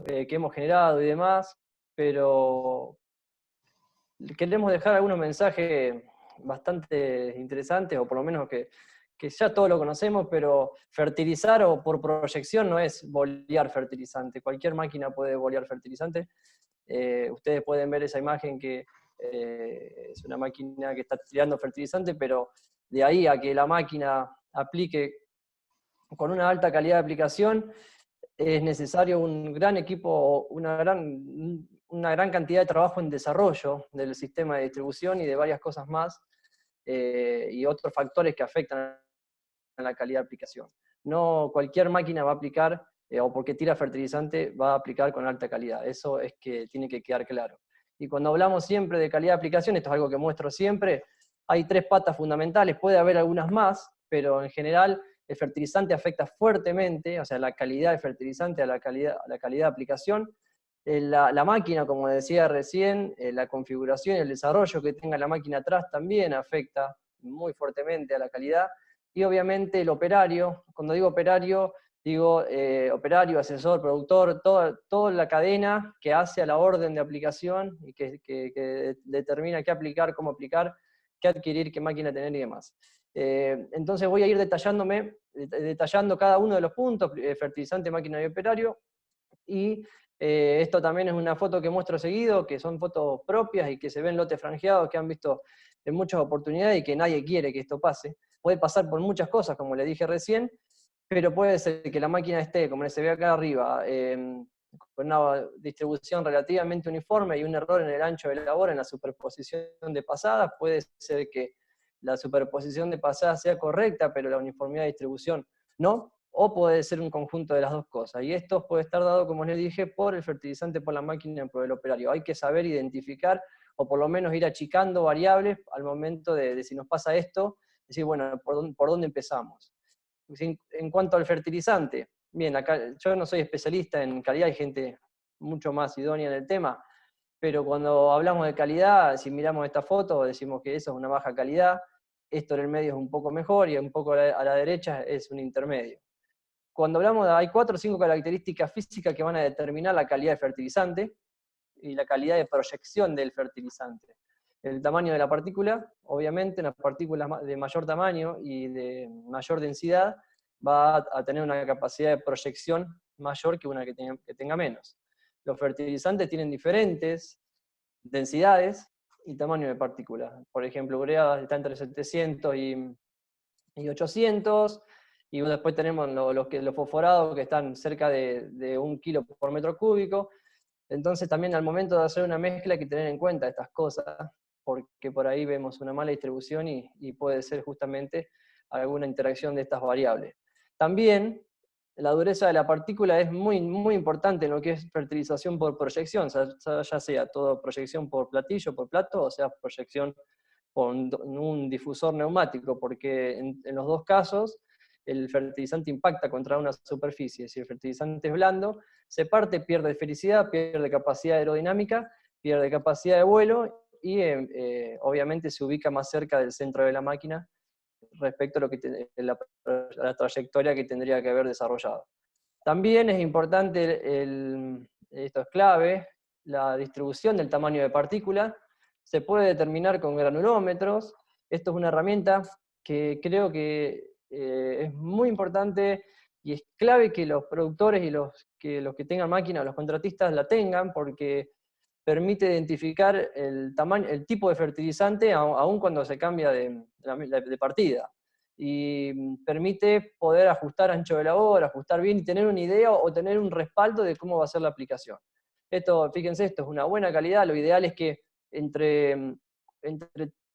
que hemos generado y demás, pero queremos dejar algunos mensajes bastante interesantes, o por lo menos que ya todos lo conocemos, pero fertilizar o por proyección no es bolear fertilizante. Cualquier máquina puede bolear fertilizante. Ustedes pueden ver esa imagen que es una máquina que está tirando fertilizante, pero de ahí a que la máquina aplique con una alta calidad de aplicación, es necesario un gran equipo, una gran cantidad de trabajo en desarrollo del sistema de distribución y de varias cosas más, y otros factores que afectan a la calidad de aplicación. No cualquier máquina va a aplicar, o porque tira fertilizante, va a aplicar con alta calidad. Eso es que tiene que quedar claro. Y cuando hablamos siempre de calidad de aplicación, esto es algo que muestro siempre, hay tres patas fundamentales, puede haber algunas más, pero en general el fertilizante afecta fuertemente, o sea, la calidad del fertilizante a la calidad de aplicación. La máquina, como decía recién, la configuración y el desarrollo que tenga la máquina atrás también afecta muy fuertemente a la calidad. Y obviamente el operario, cuando digo operario, digo operario, asesor, productor, toda la cadena que hace a la orden de aplicación y que determina qué aplicar, cómo aplicar, qué adquirir, qué máquina tener y demás. Entonces voy a ir detallando cada uno de los puntos, fertilizante, máquina y operario, y esto también es una foto que muestro seguido, que son fotos propias y que se ven lotes franjeados, que han visto en muchas oportunidades y que nadie quiere que esto pase. Puede pasar por muchas cosas, como le dije recién, pero puede ser que la máquina esté, como se ve acá arriba, con una distribución relativamente uniforme y un error en el ancho de labor, en la superposición de pasadas. Puede ser que la superposición de pasadas sea correcta, pero la uniformidad de distribución no, o puede ser un conjunto de las dos cosas. Y esto puede estar dado, como les dije, por el fertilizante, por la máquina, por el operario. Hay que saber identificar, o por lo menos ir achicando variables al momento de si nos pasa esto, decir, bueno, ¿por dónde empezamos? En cuanto al fertilizante, bien, acá yo no soy especialista en calidad, hay gente mucho más idónea en el tema, pero cuando hablamos de calidad, si miramos esta foto, decimos que eso es una baja calidad, esto en el medio es un poco mejor y un poco a la derecha es un intermedio. Cuando hablamos hay 4 o 5 características físicas que van a determinar la calidad del fertilizante y la calidad de proyección del fertilizante. El tamaño de la partícula, obviamente una partícula de mayor tamaño y de mayor densidad va a tener una capacidad de proyección mayor que una que tenga menos. Los fertilizantes tienen diferentes densidades y tamaño de partícula. Por ejemplo, urea está entre 700 y 800, y después tenemos los fosforados que están cerca de 1 kilo por metro cúbico. Entonces también al momento de hacer una mezcla hay que tener en cuenta estas cosas, porque por ahí vemos una mala distribución y puede ser justamente alguna interacción de estas variables. También la dureza de la partícula es muy, muy importante en lo que es fertilización por proyección, ya sea todo proyección por platillo, por plato, o sea proyección con un difusor neumático, porque en los dos casos el fertilizante impacta contra una superficie. Si el fertilizante es blando, se parte, pierde esfericidad, pierde capacidad aerodinámica, pierde capacidad de vuelo y obviamente se ubica más cerca del centro de la máquina respecto a la trayectoria que tendría que haber desarrollado. También es importante, esto es clave, la distribución del tamaño de partícula. Se puede determinar con granulómetros. Esto es una herramienta que creo que es muy importante y es clave que los productores y los que tengan máquinas, los contratistas la tengan, porque permite identificar el tipo de fertilizante aun cuando se cambia de partida. Y permite poder ajustar ancho de labor, ajustar bien y tener una idea o tener un respaldo de cómo va a ser la aplicación. Esto, fíjense, esto es una buena calidad. Lo ideal es que entre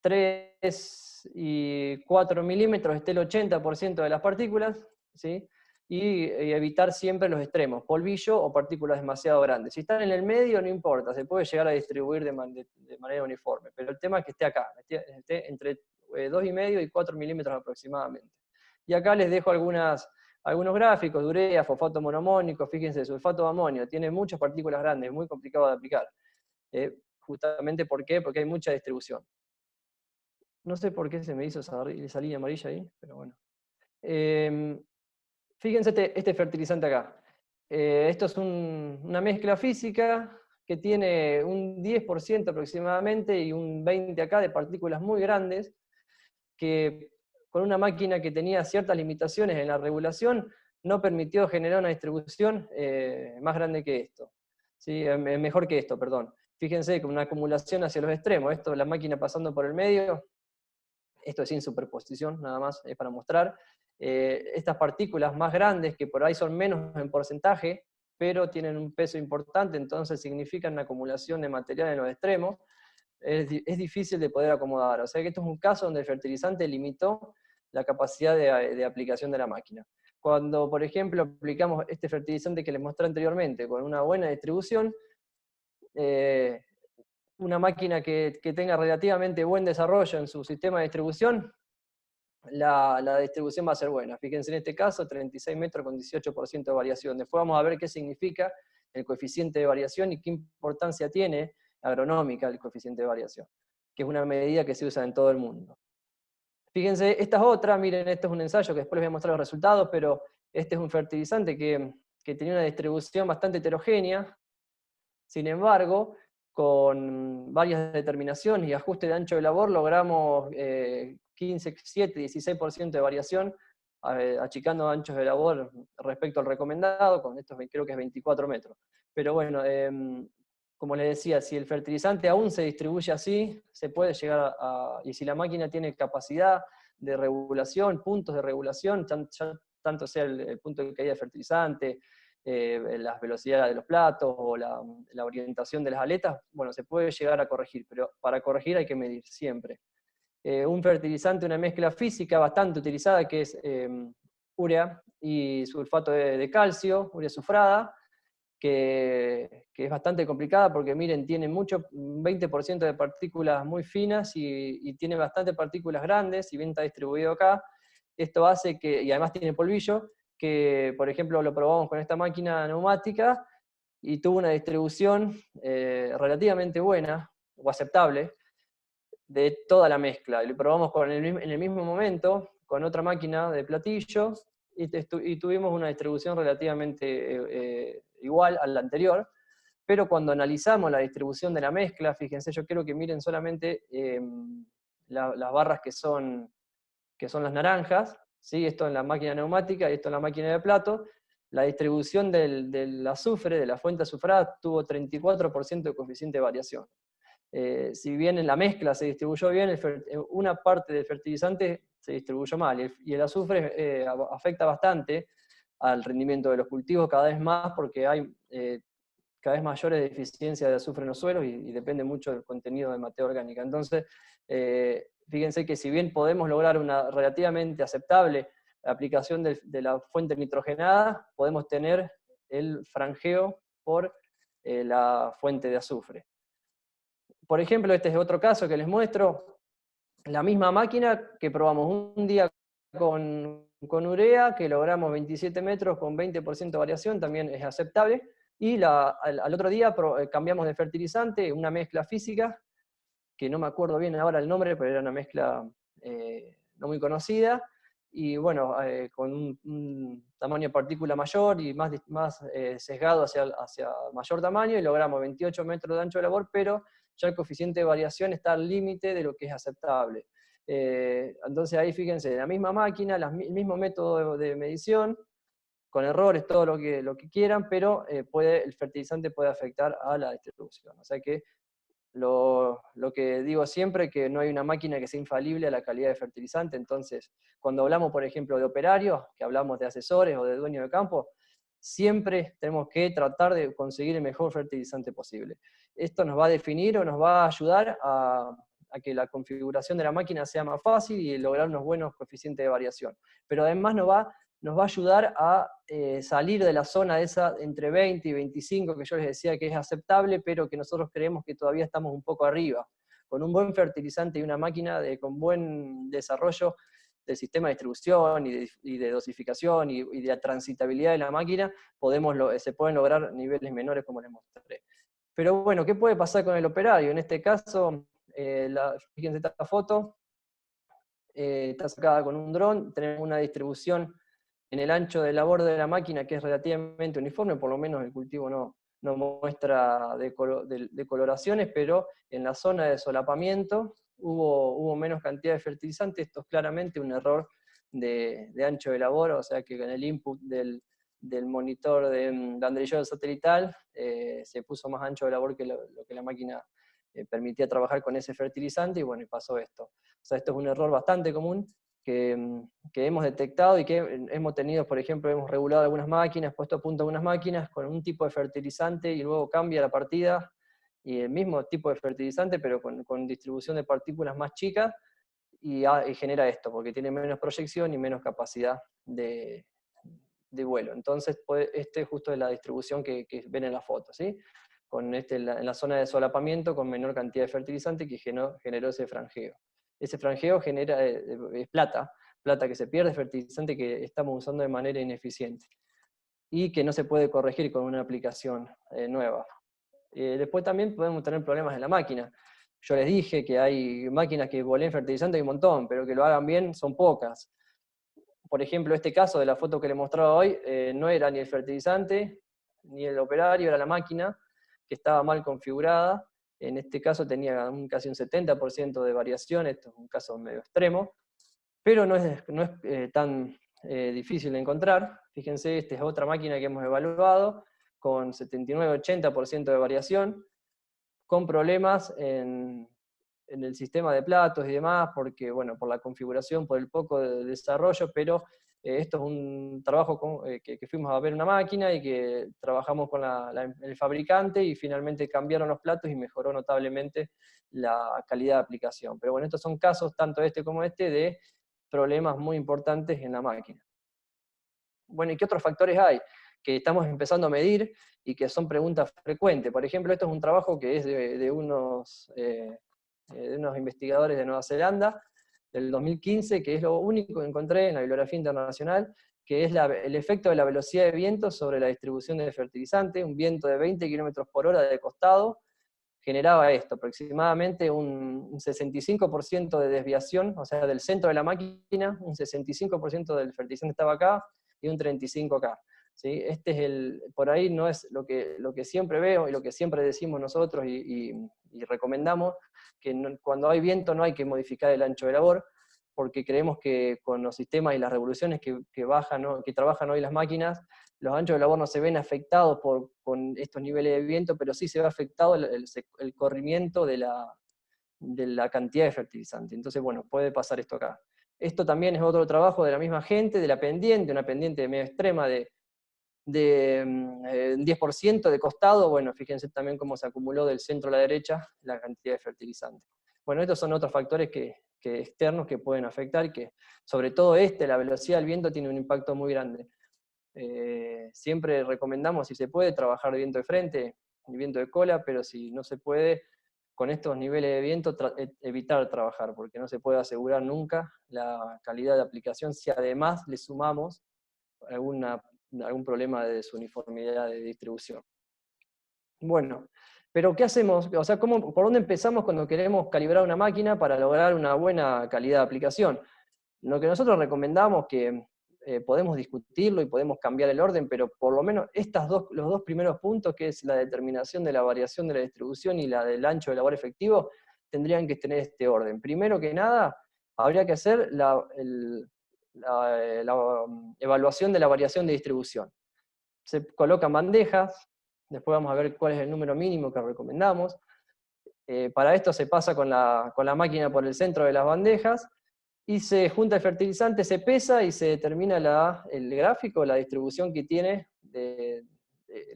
3 y 4 milímetros esté el 80% de las partículas, ¿sí? Y evitar siempre los extremos, polvillo o partículas demasiado grandes. Si están en el medio no importa, se puede llegar a distribuir de manera uniforme, pero el tema es que esté acá, esté entre 2,5 y 4 milímetros aproximadamente. Y acá les dejo algunos gráficos de urea, fosfato monomónico. Fíjense, sulfato de amonio tiene muchas partículas grandes, muy complicado de aplicar. Justamente ¿por qué? Porque hay mucha distribución. No sé por qué se me hizo esa línea amarilla ahí, pero bueno. Fíjense este fertilizante acá. Esto es una mezcla física que tiene un 10% aproximadamente y un 20% acá de partículas muy grandes, que con una máquina que tenía ciertas limitaciones en la regulación, no permitió generar una distribución más grande que esto. ¿Sí? Mejor que esto, perdón. Fíjense, con una acumulación hacia los extremos, esto la máquina pasando por el medio, esto es sin superposición, nada más, es para mostrar. Estas partículas más grandes, que por ahí son menos en porcentaje, pero tienen un peso importante, entonces significan una acumulación de material en los extremos, es difícil de poder acomodar. O sea que esto es un caso donde el fertilizante limitó la capacidad de aplicación de la máquina. Cuando, por ejemplo, aplicamos este fertilizante que les mostré anteriormente con una buena distribución, una máquina que tenga relativamente buen desarrollo en su sistema de distribución, la distribución va a ser buena. Fíjense en este caso, 36 metros con 18% de variación. Después vamos a ver qué significa el coeficiente de variación y qué importancia tiene agronómica el coeficiente de variación, que es una medida que se usa en todo el mundo. Fíjense, esta es otra, miren, esto es un ensayo que después les voy a mostrar los resultados, pero este es un fertilizante que tenía una distribución bastante heterogénea. Sin embargo, con varias determinaciones y ajuste de ancho de labor, logramos 15, 7, 16% de variación, achicando anchos de labor respecto al recomendado, con esto creo que es 24 metros. Pero bueno, como les decía, si el fertilizante aún se distribuye así, se puede llegar y si la máquina tiene capacidad de regulación, puntos de regulación, tanto sea el punto de caída del fertilizante, las velocidades de los platos o la orientación de las aletas, bueno, se puede llegar a corregir, pero para corregir hay que medir siempre. Un fertilizante, una mezcla física bastante utilizada que es urea y sulfato de calcio, urea sufrada, que es bastante complicada porque miren, tiene un 20% de partículas muy finas y tiene bastante partículas grandes, si bien está distribuido acá. Esto hace que, y además tiene polvillo, que por ejemplo lo probamos con esta máquina neumática y tuvo una distribución relativamente buena o aceptable de toda la mezcla. Y lo probamos en el mismo momento con otra máquina de platillo y tuvimos una distribución relativamente igual a la anterior, pero cuando analizamos la distribución de la mezcla, fíjense, yo quiero que miren solamente las barras que son las naranjas, ¿sí? Esto en la máquina neumática y esto en la máquina de plato. La distribución del azufre, de la fuente azufrada, tuvo 34% de coeficiente de variación. Si bien en la mezcla se distribuyó bien, una parte del fertilizante se distribuyó mal, y el azufre afecta bastante al rendimiento de los cultivos cada vez más, porque hay cada vez mayores deficiencias de azufre en los suelos y depende mucho del contenido de materia orgánica. Entonces, fíjense que si bien podemos lograr una relativamente aceptable aplicación de la fuente nitrogenada, podemos tener el franjeo por la fuente de azufre. Por ejemplo, este es otro caso que les muestro, la misma máquina que probamos un día con urea, que logramos 27 metros con 20% de variación, también es aceptable, y al otro día cambiamos de fertilizante, una mezcla física, que no me acuerdo bien ahora el nombre, pero era una mezcla no muy conocida, y bueno, con un tamaño de partícula mayor y más sesgado hacia mayor tamaño, y logramos 28 metros de ancho de labor, pero ya el coeficiente de variación está al límite de lo que es aceptable. Entonces ahí fíjense, la misma máquina, el mismo método de medición, con errores, todo lo que quieran, pero el fertilizante puede afectar a la distribución. O sea que lo que digo siempre, que no hay una máquina que sea infalible a la calidad de fertilizante. Entonces, cuando hablamos, por ejemplo, de operarios, que hablamos de asesores o de dueños de campo, siempre tenemos que tratar de conseguir el mejor fertilizante posible. Esto nos va a definir o nos va a ayudar a que la configuración de la máquina sea más fácil y lograr unos buenos coeficientes de variación. Pero además nos va a ayudar a salir de la zona esa entre 20 y 25, que yo les decía que es aceptable, pero que nosotros creemos que todavía estamos un poco arriba. Con un buen fertilizante y una máquina con buen desarrollo del sistema de distribución y de dosificación y de la transitabilidad de la máquina, se pueden lograr niveles menores como les mostré. Pero bueno, ¿qué puede pasar con el operario? En este caso, fíjense esta foto, está sacada con un dron, tenemos una distribución en el ancho de labor de la máquina, que es relativamente uniforme, por lo menos el cultivo no muestra decoloraciones, pero en la zona de solapamiento hubo menos cantidad de fertilizante. Esto es claramente un error de ancho de labor, o sea que en el input del monitor de andrillado satelital se puso más ancho de labor que lo que la máquina permitía trabajar con ese fertilizante, y bueno, y pasó esto. O sea, esto es un error bastante común que hemos detectado y que hemos tenido, por ejemplo, hemos regulado algunas máquinas, puesto a punto algunas máquinas con un tipo de fertilizante y luego cambia la partida, y el mismo tipo de fertilizante, pero con distribución de partículas más chicas, y genera esto, porque tiene menos proyección y menos capacidad de vuelo. Entonces, este justo es la distribución que ven en la foto, ¿sí? Con en la zona de solapamiento, con menor cantidad de fertilizante, que generó ese franjeo. Ese franjeo es plata que se pierde, fertilizante que estamos usando de manera ineficiente, y que no se puede corregir con una aplicación nueva. Después también podemos tener problemas en la máquina. Yo les dije que hay máquinas que boleen fertilizante, hay un montón, pero que lo hagan bien son pocas. Por ejemplo, este caso de la foto que les mostraba hoy, no era ni el fertilizante, ni el operario, era la máquina, que estaba mal configurada. En este caso tenía casi un 70% de variación, esto es un caso medio extremo, pero no es tan difícil de encontrar. Fíjense, esta es otra máquina que hemos evaluado, con 79-80% de variación, con problemas en el sistema de platos y demás, porque, bueno, por la configuración, por el poco de desarrollo, pero esto es un trabajo que fuimos a ver una máquina y que trabajamos con el fabricante, y finalmente cambiaron los platos y mejoró notablemente la calidad de aplicación. Pero bueno, estos son casos, tanto este como este, de problemas muy importantes en la máquina. Bueno, ¿y qué otros factores hay que estamos empezando a medir y que son preguntas frecuentes? Por ejemplo, esto es un trabajo que es de unos investigadores de Nueva Zelanda, del 2015, que es lo único que encontré en la bibliografía internacional, que es el efecto de la velocidad de viento sobre la distribución de fertilizante. Un viento de 20 km/h de costado generaba esto, aproximadamente un 65% de desviación, o sea, del centro de la máquina, un 65% del fertilizante estaba acá y un 35% acá. ¿Sí? Este es por ahí no es lo que siempre veo y lo que siempre decimos nosotros y recomendamos, que cuando hay viento no hay que modificar el ancho de labor, porque creemos que con los sistemas y las revoluciones que trabajan hoy las máquinas, los anchos de labor no se ven afectados con estos niveles de viento, pero sí se ve afectado el corrimiento de la cantidad de fertilizante. Entonces, bueno, puede pasar esto acá. Esto también es otro trabajo de la misma gente, de la pendiente, una pendiente medio extrema de 10% de costado. Bueno, fíjense también cómo se acumuló del centro a la derecha la cantidad de fertilizante. Bueno, estos son otros factores externos que pueden afectar, y que sobre todo la velocidad del viento tiene un impacto muy grande. Siempre recomendamos, si se puede, trabajar de viento de frente y viento de cola, pero si no se puede, con estos niveles de viento, evitar trabajar, porque no se puede asegurar nunca la calidad de aplicación si además le sumamos algún problema de desuniformidad de distribución. Bueno, pero ¿qué hacemos? O sea, ¿por dónde empezamos cuando queremos calibrar una máquina para lograr una buena calidad de aplicación? Lo que nosotros recomendamos, que podemos discutirlo y podemos cambiar el orden, pero por lo menos los dos primeros puntos, que es la determinación de la variación de la distribución y la del ancho de labor efectivo, tendrían que tener este orden. Primero que nada, habría que hacer la evaluación de la variación de distribución. Se colocan bandejas, después vamos a ver cuál es el número mínimo que recomendamos. Para esto se pasa con la máquina por el centro de las bandejas, y se junta el fertilizante, se pesa y se determina el gráfico, la distribución que tiene de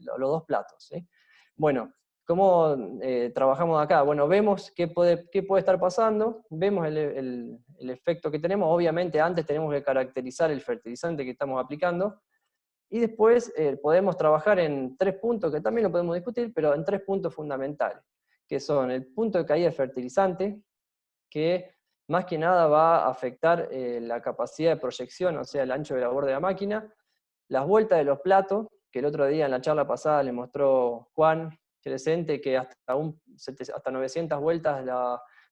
los dos platos. ¿Sí? Bueno, ¿cómo trabajamos acá? Bueno, vemos qué puede estar pasando, vemos el efecto que tenemos. Obviamente antes tenemos que caracterizar el fertilizante que estamos aplicando, y después podemos trabajar en 3 puntos, que también lo podemos discutir, pero en 3 puntos fundamentales, que son el punto de caída de fertilizante, que más que nada va a afectar la capacidad de proyección, o sea, el ancho de labor de la máquina, las vueltas de los platos, que el otro día en la charla pasada le mostró Juan Crescente, que hasta 900 vueltas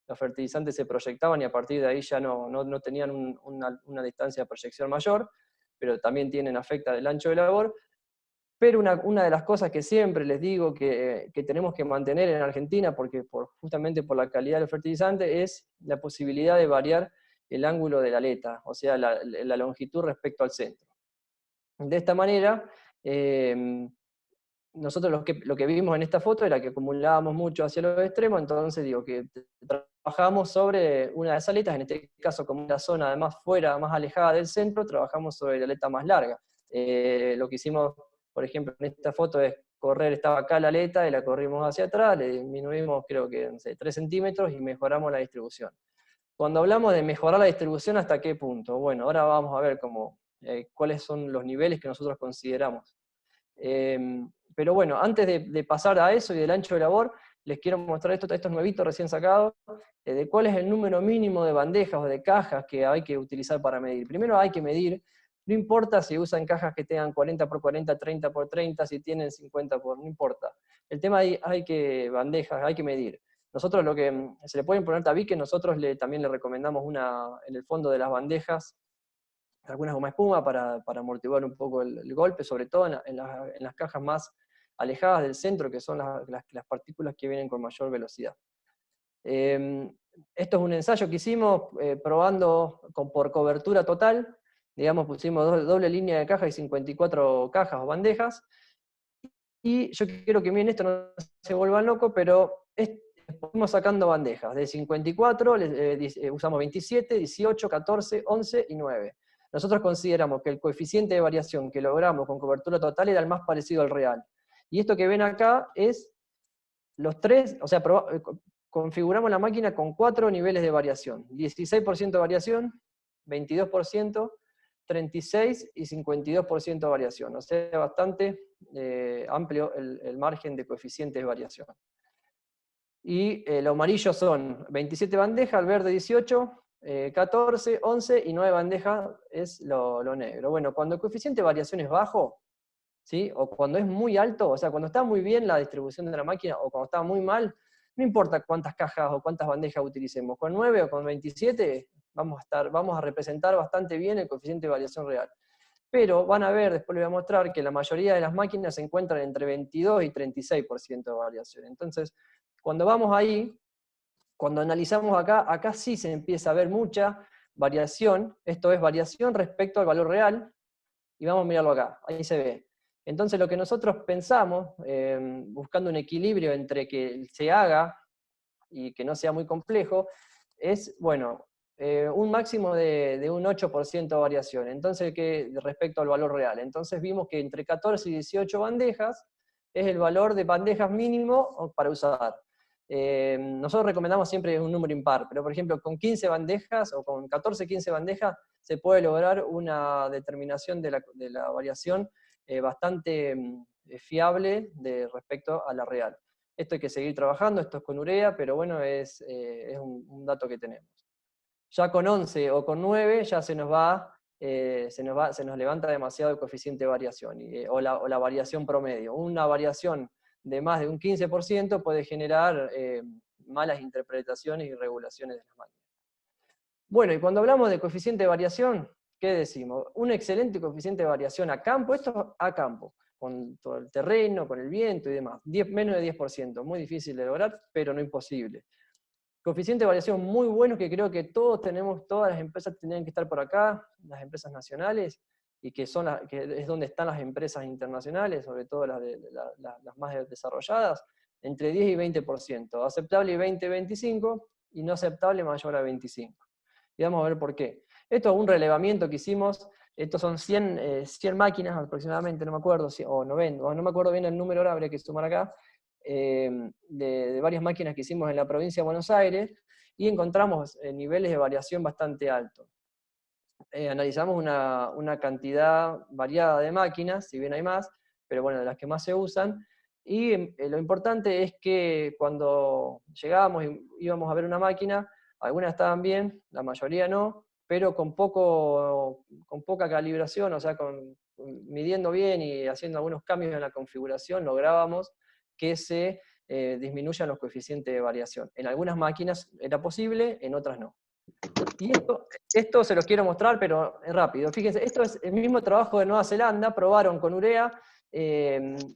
los fertilizantes se proyectaban, y a partir de ahí ya no tenían una distancia de proyección mayor. pero también afecta el ancho de labor. Pero una de las cosas que siempre les digo que tenemos que mantener en Argentina, porque justamente por la calidad del fertilizante, es la posibilidad de variar el ángulo de la aleta, o sea, la longitud respecto al centro. De esta manera, nosotros lo que vimos en esta foto era que acumulábamos mucho hacia los extremos, entonces digo que trabajamos sobre una de esas aletas, en este caso como una zona además fuera, más alejada del centro, trabajamos sobre la aleta más larga. Lo que hicimos, por ejemplo, en esta foto es estaba acá la aleta y la corrimos hacia atrás, le disminuimos creo que no sé, 3 centímetros y mejoramos la distribución. Cuando hablamos de mejorar la distribución, ¿hasta qué punto? Bueno, ahora vamos a ver cuáles son los niveles que nosotros consideramos. Pero bueno, antes de pasar a eso y del ancho de labor, les quiero mostrar estos nuevitos recién sacados, de cuál es el número mínimo de bandejas o de cajas que hay que utilizar para medir. Primero hay que medir, no importa si usan cajas que tengan 40 por 40, 30 por 30, si tienen 50 por, no importa. El tema bandejas, hay que medir. Nosotros lo que se le pueden poner tabique, nosotros también le recomendamos en el fondo de las bandejas, algunas goma espuma para amortiguar un poco el golpe, sobre todo en las cajas más alejadas del centro, que son las partículas que vienen con mayor velocidad. Esto es un ensayo que hicimos probando por cobertura total, digamos pusimos doble línea de caja y 54 cajas o bandejas, y yo quiero que miren esto, no se vuelvan locos, pero fuimos sacando bandejas, de 54 usamos 27, 18, 14, 11 y 9. Nosotros consideramos que el coeficiente de variación que logramos con cobertura total era el más parecido al real. Y esto que ven acá es los tres, o sea, configuramos la máquina con 4 niveles de variación. 16% de variación, 22%, 36% y 52% de variación. O sea, bastante amplio el margen de coeficientes de variación. Y los amarillos son 27 bandejas, el verde 18, 14, 11 y 9 bandejas es lo negro. Bueno, cuando el coeficiente de variación es bajo, ¿sí? O cuando es muy alto, o sea, cuando está muy bien la distribución de la máquina o cuando está muy mal, no importa cuántas cajas o cuántas bandejas utilicemos, con 9 o con 27 vamos a representar bastante bien el coeficiente de variación real. Pero van a ver, después les voy a mostrar, que la mayoría de las máquinas se encuentran entre 22 y 36% de variación. Entonces, cuando vamos ahí, cuando analizamos acá sí se empieza a ver mucha variación, esto es variación respecto al valor real, y vamos a mirarlo acá, ahí se ve. Entonces lo que nosotros pensamos, buscando un equilibrio entre que se haga y que no sea muy complejo, es, bueno, un máximo de un 8% de variación, entonces respecto al valor real. Entonces vimos que entre 14 y 18 bandejas es el valor de bandejas mínimo para usar. Nosotros recomendamos siempre un número impar, pero por ejemplo con 15 bandejas o con 14, 15 bandejas se puede lograr una determinación de la variación bastante fiable respecto a la real. Esto hay que seguir trabajando, esto es con urea, pero bueno, es un dato que tenemos. Ya con 11 o con 9 ya se nos levanta demasiado el coeficiente de variación, o la variación promedio. Una variación de más de un 15% puede generar malas interpretaciones y regulaciones de las máquinas. Bueno, y cuando hablamos de coeficiente de variación, ¿qué decimos? Un excelente coeficiente de variación a campo, esto a campo, con todo el terreno, con el viento y demás. Menos de 10%, muy difícil de lograr, pero no imposible. Coeficiente de variación muy bueno que creo que todas las empresas tendrían que estar por acá, las empresas nacionales, y que es donde están las empresas internacionales, sobre todo las más desarrolladas, entre 10 y 20%. Aceptable 20-25%, y no aceptable mayor a 25%. Y vamos a ver por qué. Esto es un relevamiento que hicimos, estos son 100 máquinas aproximadamente, no me acuerdo, o 90, o no me acuerdo bien el número, ahora habría que sumar acá, de varias máquinas que hicimos en la provincia de Buenos Aires, y encontramos niveles de variación bastante altos. Analizamos una cantidad variada de máquinas, si bien hay más, pero bueno, de las que más se usan, y lo importante es que cuando llegábamos y íbamos a ver una máquina, algunas estaban bien, la mayoría no, pero con poca calibración, o sea, midiendo bien y haciendo algunos cambios en la configuración, lográbamos que se disminuyan los coeficientes de variación. En algunas máquinas era posible, en otras no. Y esto se los quiero mostrar, pero rápido. Fíjense, esto es el mismo trabajo de Nueva Zelanda, probaron con urea,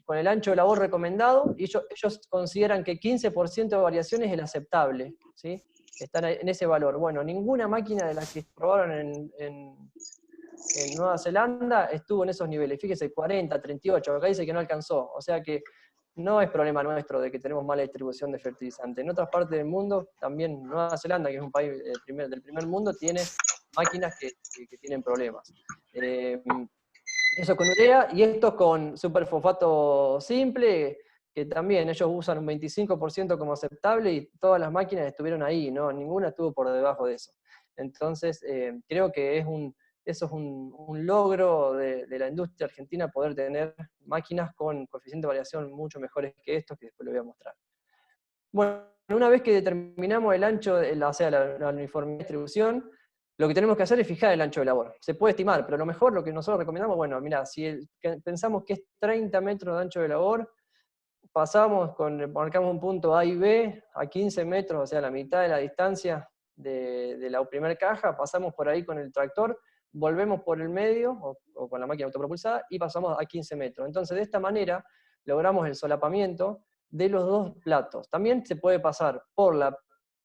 con el ancho de labor recomendado, y ellos consideran que 15% de variación es el aceptable, ¿sí? Están en ese valor. Bueno, ninguna máquina de las que probaron en Nueva Zelanda estuvo en esos niveles. Fíjese, 40, 38, acá dice que no alcanzó. O sea que no es problema nuestro de que tenemos mala distribución de fertilizante. En otras partes del mundo, también Nueva Zelanda, que es un país del primer mundo, tiene máquinas que tienen problemas. Eso con urea, y esto con superfosfato simple, que también ellos usan un 25% como aceptable, y todas las máquinas estuvieron ahí, ¿no? Ninguna estuvo por debajo de eso. Entonces, creo que eso es un logro de la industria argentina, poder tener máquinas con coeficiente de variación mucho mejores que estos, que después lo voy a mostrar. Bueno, una vez que determinamos el ancho, o sea, la uniformidad de distribución, lo que tenemos que hacer es fijar el ancho de labor. Se puede estimar, pero lo mejor, lo que nosotros recomendamos, bueno, mira, si pensamos que es 30 metros de ancho de labor, marcamos un punto A y B a 15 metros, o sea, la mitad de la distancia de la primera caja, pasamos por ahí con el tractor, volvemos por el medio, o con la máquina autopropulsada, y pasamos a 15 metros. Entonces, de esta manera, logramos el solapamiento de los dos platos. También se puede pasar por la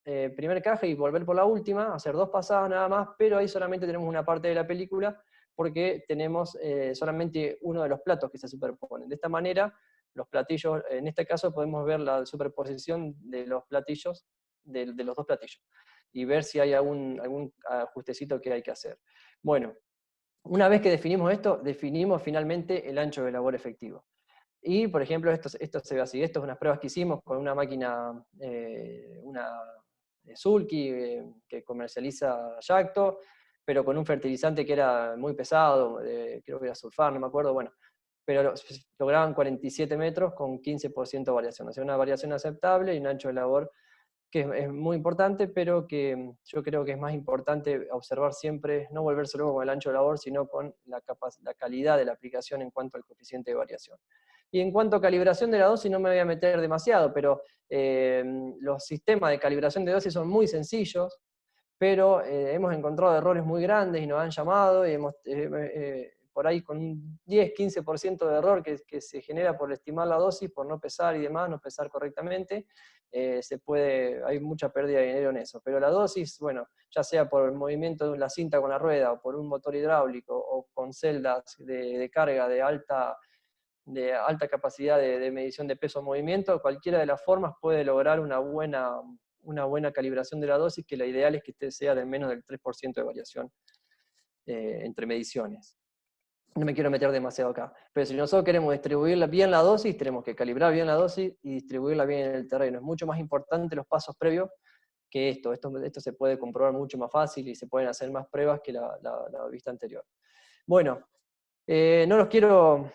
primera caja y volver por la última, hacer dos pasadas nada más, pero ahí solamente tenemos una parte de la película, porque tenemos solamente uno de los platos que se superponen. De esta manera, los platillos, en este caso podemos ver la superposición de los platillos, de los dos platillos, y ver si hay algún ajustecito que hay que hacer. Bueno, una vez que definimos esto, definimos finalmente el ancho de labor efectivo. Y, por ejemplo, esto se ve así. Esto es unas pruebas que hicimos con una máquina, una Sulky, que comercializa Yacto, pero con un fertilizante que era muy pesado, creo que era sulfar, no me acuerdo, bueno, pero lograban 47 metros con 15% de variación, o sea, una variación aceptable y un ancho de labor que es muy importante, pero que yo creo que es más importante observar siempre, no volverse luego con el ancho de labor, sino con la calidad de la aplicación en cuanto al coeficiente de variación. Y en cuanto a calibración de la dosis, no me voy a meter demasiado, pero los sistemas de calibración de dosis son muy sencillos, pero hemos encontrado errores muy grandes y nos han llamado, y por ahí con un 10-15% de error que se genera por estimar la dosis, por no pesar y demás, no pesar correctamente, hay mucha pérdida de dinero en eso. Pero la dosis, bueno, ya sea por el movimiento de la cinta con la rueda, o por un motor hidráulico, o con celdas de carga de alta capacidad de medición de peso-movimiento, cualquiera de las formas puede lograr una buena calibración de la dosis, que la ideal es que este sea de menos del 3% de variación entre mediciones. No me quiero meter demasiado acá, pero si nosotros queremos distribuir bien la dosis, tenemos que calibrar bien la dosis y distribuirla bien en el terreno. Es mucho más importante los pasos previos que esto. Esto se puede comprobar mucho más fácil y se pueden hacer más pruebas que la vista anterior. Bueno, no los quiero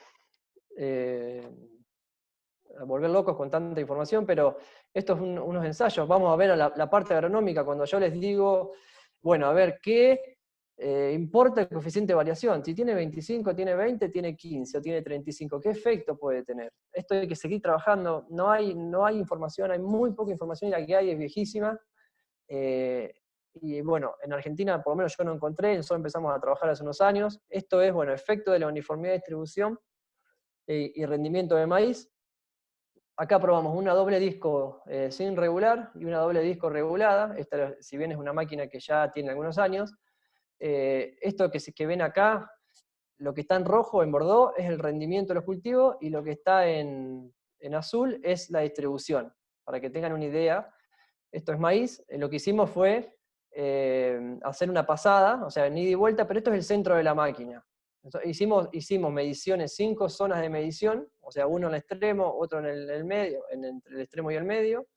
volver locos con tanta información, pero estos son unos ensayos. Vamos a ver a la parte agronómica cuando yo les digo, bueno, a ver, ¿qué importa el coeficiente de variación? Si tiene 25, tiene 20, tiene 15 o tiene 35, ¿qué efecto puede tener? Esto hay que seguir trabajando, no hay información, hay muy poca información y la que hay es viejísima. Y bueno, en Argentina por lo menos yo no encontré, nosotros empezamos a trabajar hace unos años. Esto es, bueno, efecto de la uniformidad de distribución y rendimiento de maíz. Acá probamos una doble disco sin regular y una doble disco regulada. Esta, si bien es una máquina que ya tiene algunos años, esto que ven acá, lo que está en rojo, en bordó, es el rendimiento de los cultivos, y lo que está en azul es la distribución. Para que tengan una idea, esto es maíz. Lo que hicimos fue hacer una pasada, o sea, en ida y vuelta, pero esto es el centro de la máquina. Hicimos mediciones, 5 zonas de medición, o sea, uno en el extremo, otro en el medio, entre el extremo y el medio,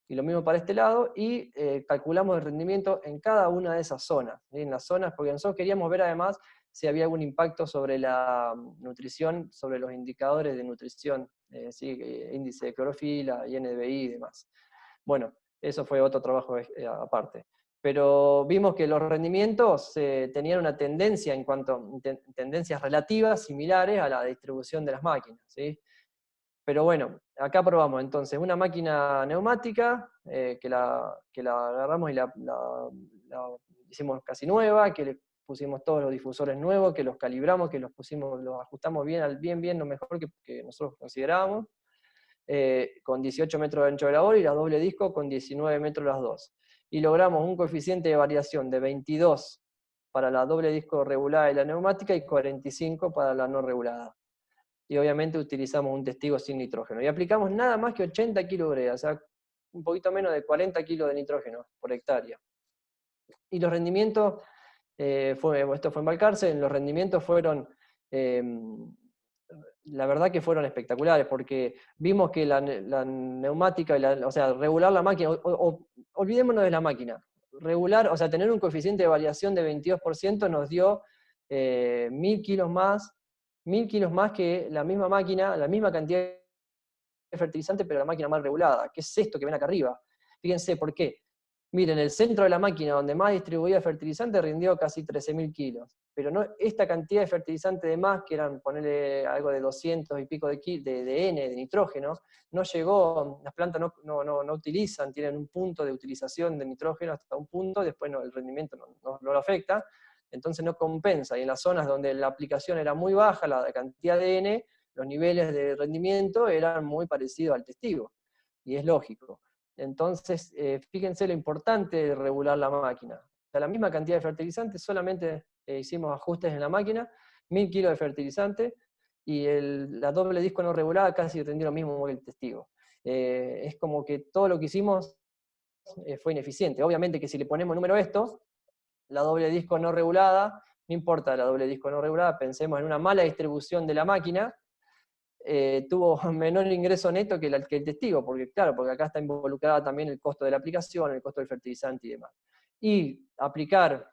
y lo mismo para este lado, y calculamos el rendimiento en cada una de esas zonas, ¿sí? En las zonas, porque nosotros queríamos ver además si había algún impacto sobre la nutrición, sobre los indicadores de nutrición, ¿sí? Índice de clorofila, NDVI y demás. Bueno, eso fue otro trabajo aparte. Pero vimos que los rendimientos tenían una tendencia tendencias relativas similares a la distribución de las máquinas, ¿sí? Pero bueno, acá probamos entonces una máquina neumática, que la agarramos y la hicimos casi nueva, que le pusimos todos los difusores nuevos, que los calibramos, que los ajustamos bien, lo mejor que nosotros considerábamos, con 18 metros de ancho de labor y la doble disco con 19 metros las dos. Y logramos un coeficiente de variación de 22 para la doble disco regulada y la neumática y 45 para la no regulada. Y obviamente utilizamos un testigo sin nitrógeno. Y aplicamos nada más que 80 kilos de urea, o sea, un poquito menos de 40 kilos de nitrógeno por hectárea. Y los rendimientos, esto fue en Balcarce, los rendimientos fueron, la verdad que fueron espectaculares, porque vimos que la neumática, o sea, regular la máquina, olvidémonos de la máquina, regular, o sea, tener un coeficiente de variación de 22% nos dio 1000 kilos más que la misma máquina, la misma cantidad de fertilizante, pero la máquina más regulada. ¿Qué es esto que ven acá arriba? Fíjense, ¿por qué? Miren, el centro de la máquina donde más distribuía fertilizante rindió casi 13.000 kilos, pero no esta cantidad de fertilizante de más, que eran ponerle algo de 200 y pico de N, de nitrógeno, no llegó, las plantas no utilizan, tienen un punto de utilización de nitrógeno hasta un punto, después el rendimiento no lo afecta, entonces no compensa, y en las zonas donde la aplicación era muy baja, la cantidad de N, los niveles de rendimiento eran muy parecidos al testigo, y es lógico. Entonces, fíjense lo importante de regular la máquina. O sea, la misma cantidad de fertilizante, solamente hicimos ajustes en la máquina, 1000 kilos de fertilizante, y la doble disco no regulada casi rindió lo mismo que el testigo. Es como que todo lo que hicimos fue ineficiente. Obviamente que si le ponemos número a esto, la doble disco no regulada, no importa la doble disco no regulada, pensemos en una mala distribución de la máquina, tuvo menor ingreso neto que el testigo, porque claro, porque acá está involucrada también el costo de la aplicación, el costo del fertilizante y demás. Y aplicar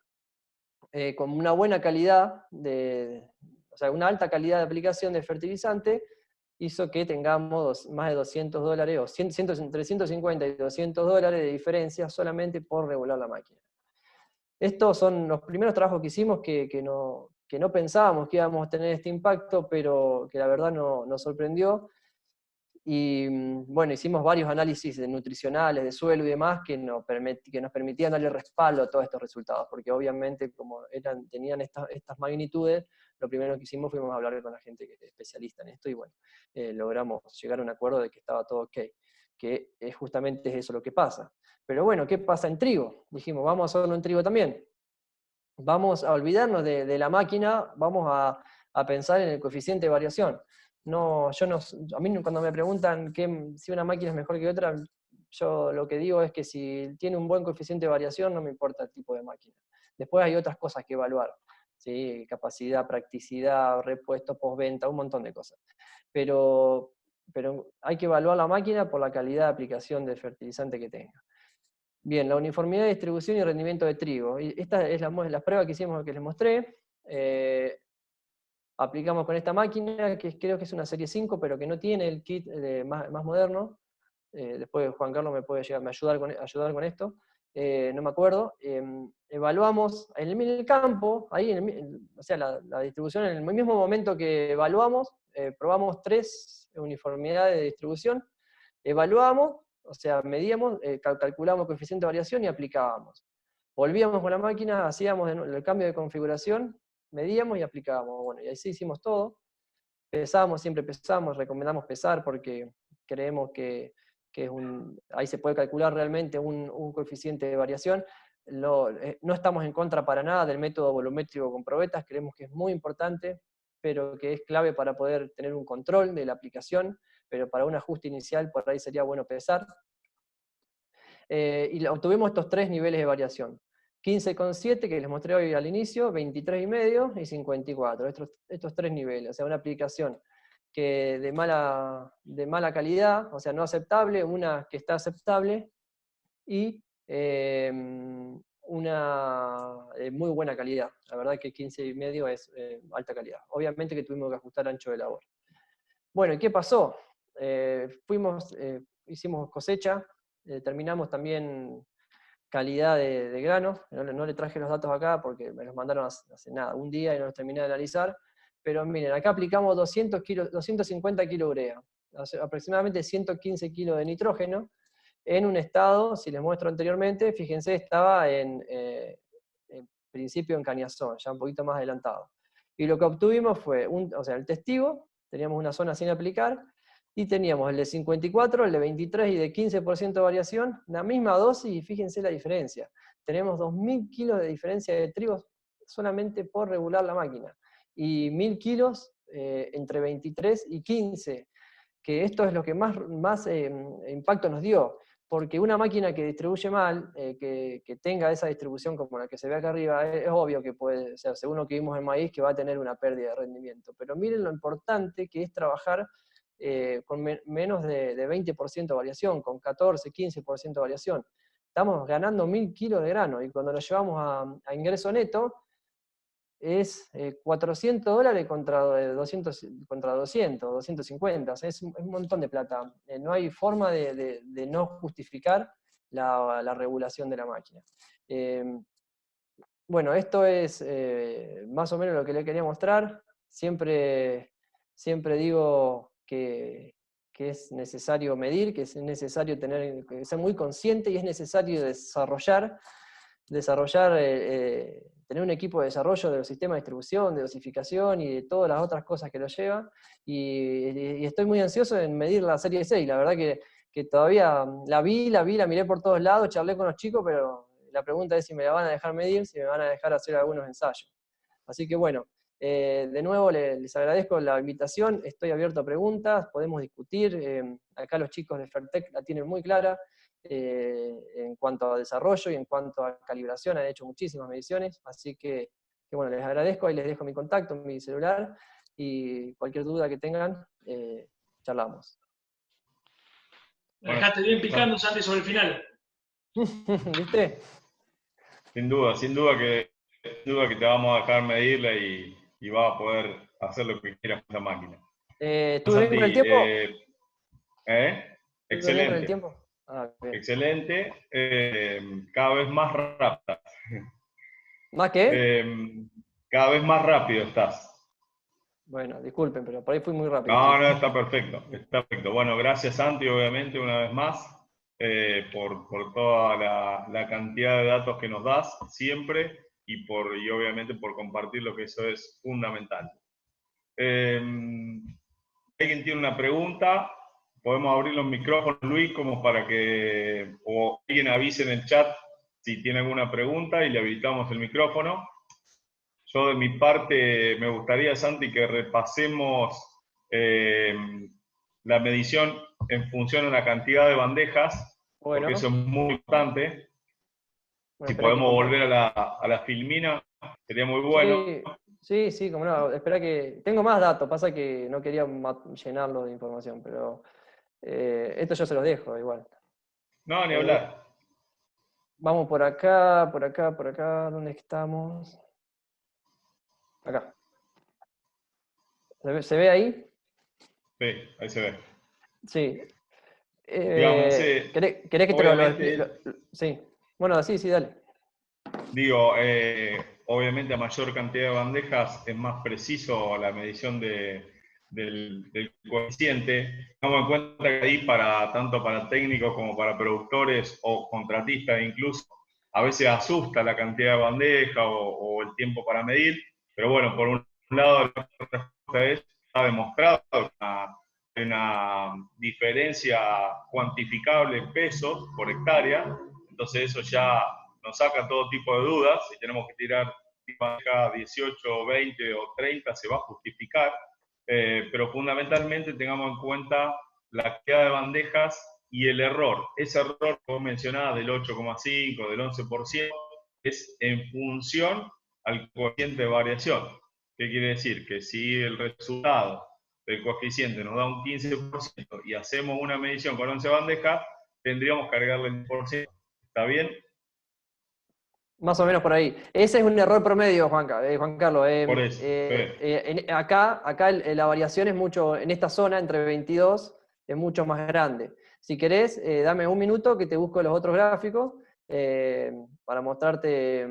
con una buena calidad, o sea, una alta calidad de aplicación de fertilizante, hizo que tengamos más de $200, o entre 150 y $200 de diferencia solamente por regular la máquina. Estos son los primeros trabajos que hicimos que no pensábamos que íbamos a tener este impacto, pero que la verdad nos sorprendió. Y bueno, hicimos varios análisis nutricionales, de suelo y demás, que nos permitían darle respaldo a todos estos resultados, porque obviamente como tenían estas magnitudes, lo primero que hicimos fuimos a hablar con la gente que es especialista en esto, y bueno, logramos llegar a un acuerdo de que estaba todo ok, que justamente es eso lo que pasa. Pero bueno, ¿qué pasa en trigo? Dijimos, vamos a hacerlo en trigo también. Vamos a olvidarnos de la máquina, vamos a pensar en el coeficiente de variación. A mí cuando me preguntan si una máquina es mejor que otra, yo lo que digo es que si tiene un buen coeficiente de variación, no me importa el tipo de máquina. Después hay otras cosas que evaluar, ¿sí? Capacidad, practicidad, repuesto, postventa, un montón de cosas. Pero hay que evaluar la máquina por la calidad de aplicación del fertilizante que tenga. Bien, la uniformidad de distribución y rendimiento de trigo. Y esta es la prueba que hicimos, que les mostré. Aplicamos con esta máquina, que creo que es una serie 5, pero que no tiene el kit más moderno. Después Juan Carlos me puede ayudar con esto. No me acuerdo. Evaluamos en el campo, ahí, o sea, la distribución, en el mismo momento que evaluamos, probamos 3 uniformidades de distribución, evaluamos, o sea, medíamos, calculamos coeficiente de variación y aplicábamos. Volvíamos con la máquina, hacíamos el cambio de configuración, medíamos y aplicábamos. Bueno, y así hicimos todo. Siempre pesamos, recomendamos pesar porque creemos que ahí se puede calcular realmente un coeficiente de variación. No estamos en contra para nada del método volumétrico con probetas, creemos que es muy importante, pero que es clave para poder tener un control de la aplicación, pero para un ajuste inicial por ahí sería bueno pesar. Y obtuvimos estos 3 niveles de variación. 15,7 que les mostré hoy al inicio, 23,5 y 54. Estos 3 niveles, o sea, una aplicación que de mala calidad, o sea, no aceptable, una que está aceptable, y una de muy buena calidad. La verdad que 15,5 es alta calidad. Obviamente que tuvimos que ajustar ancho de labor. Bueno, ¿y qué pasó? Hicimos cosecha, terminamos también calidad de grano, no le traje los datos acá porque me los mandaron hace nada, un día y no los terminé de analizar, pero miren, acá aplicamos 250 kilos de urea, aproximadamente 115 kilos de nitrógeno, en un estado, si les muestro anteriormente, fíjense, estaba en principio en Cañazón, ya un poquito más adelantado. Y lo que obtuvimos fue, o sea, el testigo, teníamos una zona sin aplicar, y teníamos el de 54, el de 23 y de 15% de variación, la misma dosis, y fíjense la diferencia. Tenemos 2.000 kilos de diferencia de trigo solamente por regular la máquina, y 1.000 kilos entre 23 y 15, que esto es lo que más impacto nos dio, porque una máquina que distribuye mal, que tenga esa distribución como la que se ve acá arriba, es obvio que puede ser, según lo que vimos en maíz, que va a tener una pérdida de rendimiento. Pero miren lo importante que es trabajar con menos de 20% de variación, con 14, 15% de variación. Estamos ganando 1.000 kilos de grano, y cuando lo llevamos a ingreso neto, es $400 contra 250, o sea, es un montón de plata. No hay forma de no justificar la regulación de la máquina. Bueno, esto es más o menos lo que le quería mostrar. Siempre digo que es necesario medir, que es necesario que ser muy consciente, y es necesario tener un equipo de desarrollo de los sistemas de distribución, de dosificación y de todas las otras cosas que lo lleva. Y estoy muy ansioso en medir la serie 6. La verdad que todavía la miré por todos lados, charlé con los chicos, pero la pregunta es si me la van a dejar medir, si me van a dejar hacer algunos ensayos. Así que bueno, de nuevo les agradezco la invitación, estoy abierto a preguntas, podemos discutir. Acá los chicos de Fertec la tienen muy clara. En cuanto a desarrollo y en cuanto a calibración, han hecho muchísimas mediciones, así que bueno, les agradezco, ahí les dejo mi contacto, mi celular, y cualquier duda que tengan, charlamos. Me dejaste bien picando, Santi, sobre el final. ¿Viste? Sin duda que te vamos a dejar medirla y vas a poder hacer lo que quieras con la máquina. ¿Estuve bien con el tiempo? ¿Estuve bien con el Excelente. tiempo? Bien. Excelente. Cada vez más rápida. ¿Más qué? Cada vez más rápido estás. Bueno, disculpen, pero por ahí fui muy rápido. No, está perfecto. Está perfecto. Bueno, gracias, Santi, obviamente, una vez más, por toda la cantidad de datos que nos das siempre, y obviamente por compartir lo que eso es fundamental. ¿Alguien tiene una pregunta? Podemos abrir los micrófonos, Luis, como para que o alguien avise en el chat si tiene alguna pregunta y le habilitamos el micrófono. Yo de mi parte me gustaría, Santi, que repasemos la medición en función a la cantidad de bandejas, Bueno. porque eso es muy importante. Bueno, si podemos volver a la filmina, sería muy bueno. Sí, como no, espera que... Tengo más datos, pasa que no quería llenarlo de información, pero esto yo se los dejo igual. No, ni hablar. Vamos por acá, ¿dónde estamos? Acá. ¿Se ve ahí? Sí, ahí se ve. Sí. Digamos, ¿Querés que te lo... Sí. Bueno, sí, dale. Digo, obviamente a mayor cantidad de bandejas es más preciso la medición del coeficiente. Tengamos en cuenta que ahí tanto para técnicos como para productores o contratistas incluso, a veces asusta la cantidad de bandejas o el tiempo para medir, pero bueno, por un lado la respuesta está demostrado una diferencia cuantificable en pesos por hectárea, entonces eso ya nos saca todo tipo de dudas. Si tenemos que tirar 18, 20 o 30, se va a justificar, pero fundamentalmente tengamos en cuenta la cantidad de bandejas y el error. Ese error que vos mencionabas del 8,5, del 11%, es en función al coeficiente de variación. ¿Qué quiere decir? Que si el resultado del coeficiente nos da un 15% y hacemos una medición con 11 bandejas, tendríamos que agregarle el 10%. ¿Está bien? Más o menos por ahí. Ese es un error promedio, Juan Carlos. Por eso. Acá la variación es mucho, en esta zona, entre 22, es mucho más grande. Si querés, dame un minuto que te busco los otros gráficos para mostrarte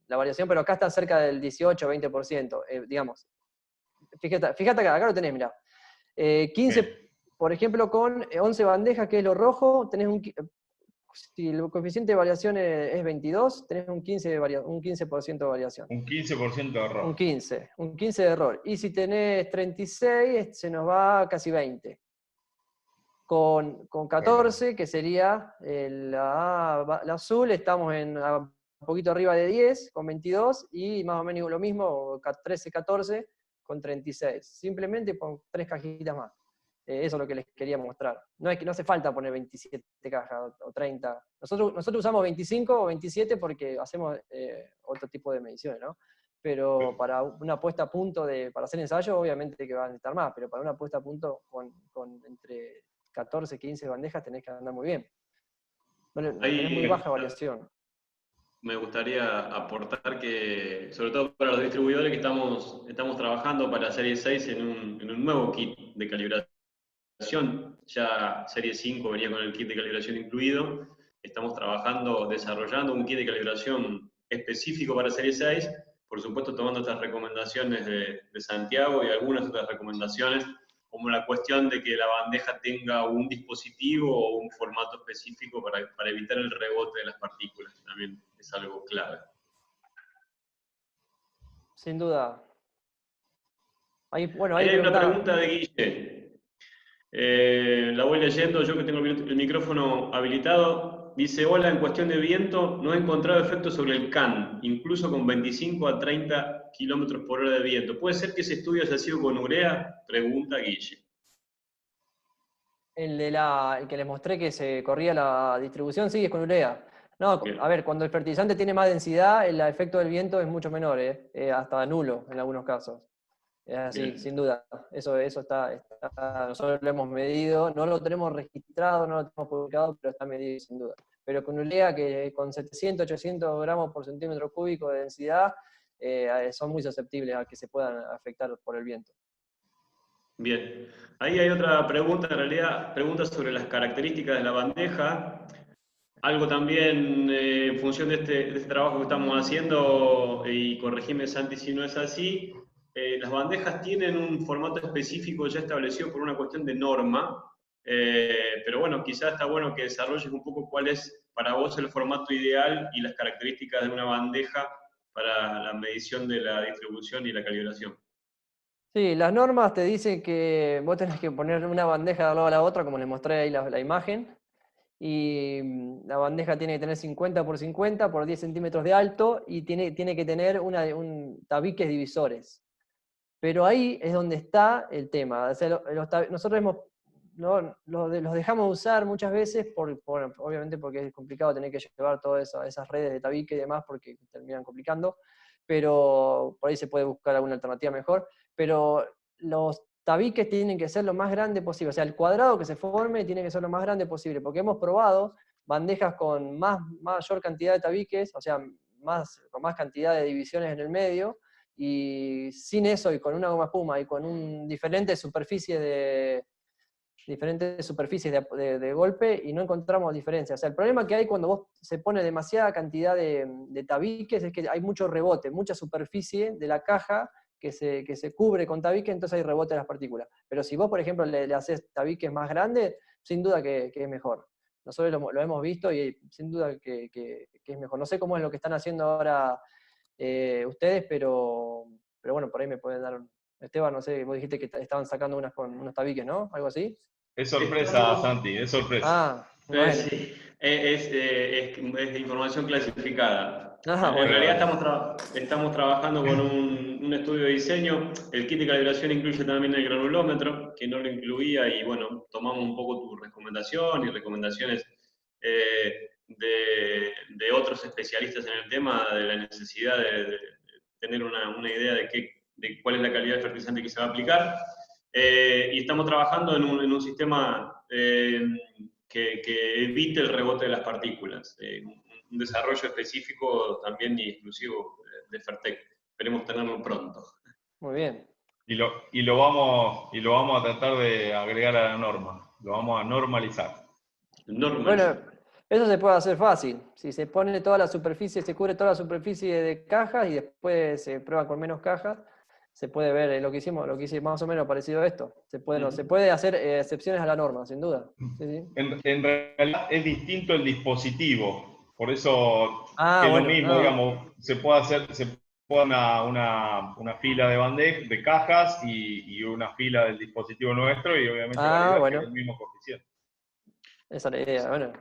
la variación, pero acá está cerca del 18 o 20%, digamos. Fíjate acá lo tenés, mirá. 15, por ejemplo, con 11 bandejas, que es lo rojo, tenés si el coeficiente de variación es 22, tenés un 15% de variación. Un 15% de error. Un 15 de error. Y si tenés 36, se nos va a casi 20. Con 14, que sería la azul, estamos un poquito arriba de 10, con 22, y más o menos lo mismo, 13, 14, con 36. Simplemente con 3 cajitas más. Eso es lo que les quería mostrar. No hace falta poner 27 cajas o 30. Nosotros usamos 25 o 27 porque hacemos otro tipo de mediciones, ¿no? Pero para una puesta a punto para hacer ensayo, obviamente que van a necesitar más, pero para una puesta a punto con entre 14, 15 bandejas tenés que andar muy bien. Tenés muy baja variación. Me gustaría aportar que, sobre todo para los distribuidores que estamos trabajando para Serie 6 en un nuevo kit de calibración. Ya Serie 5 venía con el kit de calibración incluido. Estamos desarrollando un kit de calibración específico para Serie 6, por supuesto tomando estas recomendaciones de Santiago y algunas otras recomendaciones, como la cuestión de que la bandeja tenga un dispositivo o un formato específico para evitar el rebote de las partículas. También es algo clave. Sin duda. Hay una pregunta de Guille. La voy leyendo, yo que tengo el micrófono habilitado. Dice, hola, en cuestión de viento, no he encontrado efectos sobre el CAN, incluso con 25 a 30 km/h de viento. ¿Puede ser que ese estudio haya sido con urea? Pregunta Guille. El que les mostré que se corría la distribución, sí, es con urea. No, Bien. A ver, cuando el fertilizante tiene más densidad, el efecto del viento es mucho menor, hasta nulo en algunos casos. Es así, Bien. sin duda. Eso está, nosotros lo hemos medido, no lo tenemos registrado, no lo tenemos publicado, pero está medido sin duda. Pero con urea, que con 700, 800 gramos por centímetro cúbico de densidad, son muy susceptibles a que se puedan afectar por el viento. Bien, ahí hay otra pregunta, en realidad, preguntas sobre las características de la bandeja. Algo también en función de este trabajo que estamos haciendo, y corregime Santi si no es así, las bandejas tienen un formato específico ya establecido por una cuestión de norma, pero bueno, quizás está bueno que desarrolles un poco cuál es para vos el formato ideal y las características de una bandeja para la medición de la distribución y la calibración. Sí, las normas te dicen que vos tenés que poner una bandeja de al lado a la otra, como les mostré ahí la imagen, y la bandeja tiene que tener 50 por 50 por 10 centímetros de alto y tiene que tener tabiques divisores. Pero ahí es donde está el tema. O sea, nosotros los dejamos usar muchas veces, obviamente porque es complicado tener que llevar todas esas redes de tabique y demás porque terminan complicando, pero por ahí se puede buscar alguna alternativa mejor. Pero los tabiques tienen que ser lo más grande posible, o sea, el cuadrado que se forme tiene que ser lo más grande posible, porque hemos probado bandejas con mayor cantidad de tabiques, o sea, con más cantidad de divisiones en el medio, y sin eso, y con una goma espuma, y con diferentes superficies de golpe, y no encontramos diferencias. O sea, el problema que hay cuando se pone demasiada cantidad de tabiques es que hay mucho rebote, mucha superficie de la caja que se cubre con tabique, entonces hay rebote de las partículas. Pero si vos, por ejemplo, le haces tabiques más grandes, sin duda que es mejor. Nosotros lo hemos visto y sin duda que es mejor. No sé cómo es lo que están haciendo ahora ustedes, pero bueno, por ahí me pueden dar Esteban, no sé, vos dijiste que estaban sacando unas con unos tabiques, ¿no? ¿Algo así? Es sorpresa, Santi, es sorpresa. Ah, bueno. Sí, es información clasificada. Bueno. En realidad estamos trabajando con un estudio de diseño. El kit de calibración incluye también el granulómetro, que no lo incluía, y bueno, tomamos un poco tu recomendación y recomendaciones de otros especialistas en el tema, de la necesidad de tener una idea de cuál es la calidad del fertilizante que se va a aplicar. Y estamos trabajando en un sistema que evite el rebote de las partículas. Un desarrollo específico también y exclusivo de Fertec. Esperemos tenerlo pronto. Muy bien. Y lo vamos a tratar de agregar a la norma. Lo vamos a normalizar. Bueno, eso se puede hacer fácil. Si se pone toda la superficie, se cubre toda la superficie de cajas y después se prueba con menos cajas, se puede ver lo que hice más o menos parecido a esto. Se puede hacer excepciones a la norma, sin duda. Sí, sí. En realidad es distinto el dispositivo, por eso es bueno, lo mismo, digamos, se puede hacer una fila de cajas y una fila del dispositivo nuestro y obviamente validar que es el mismo coeficiente. Esa es la idea, bueno.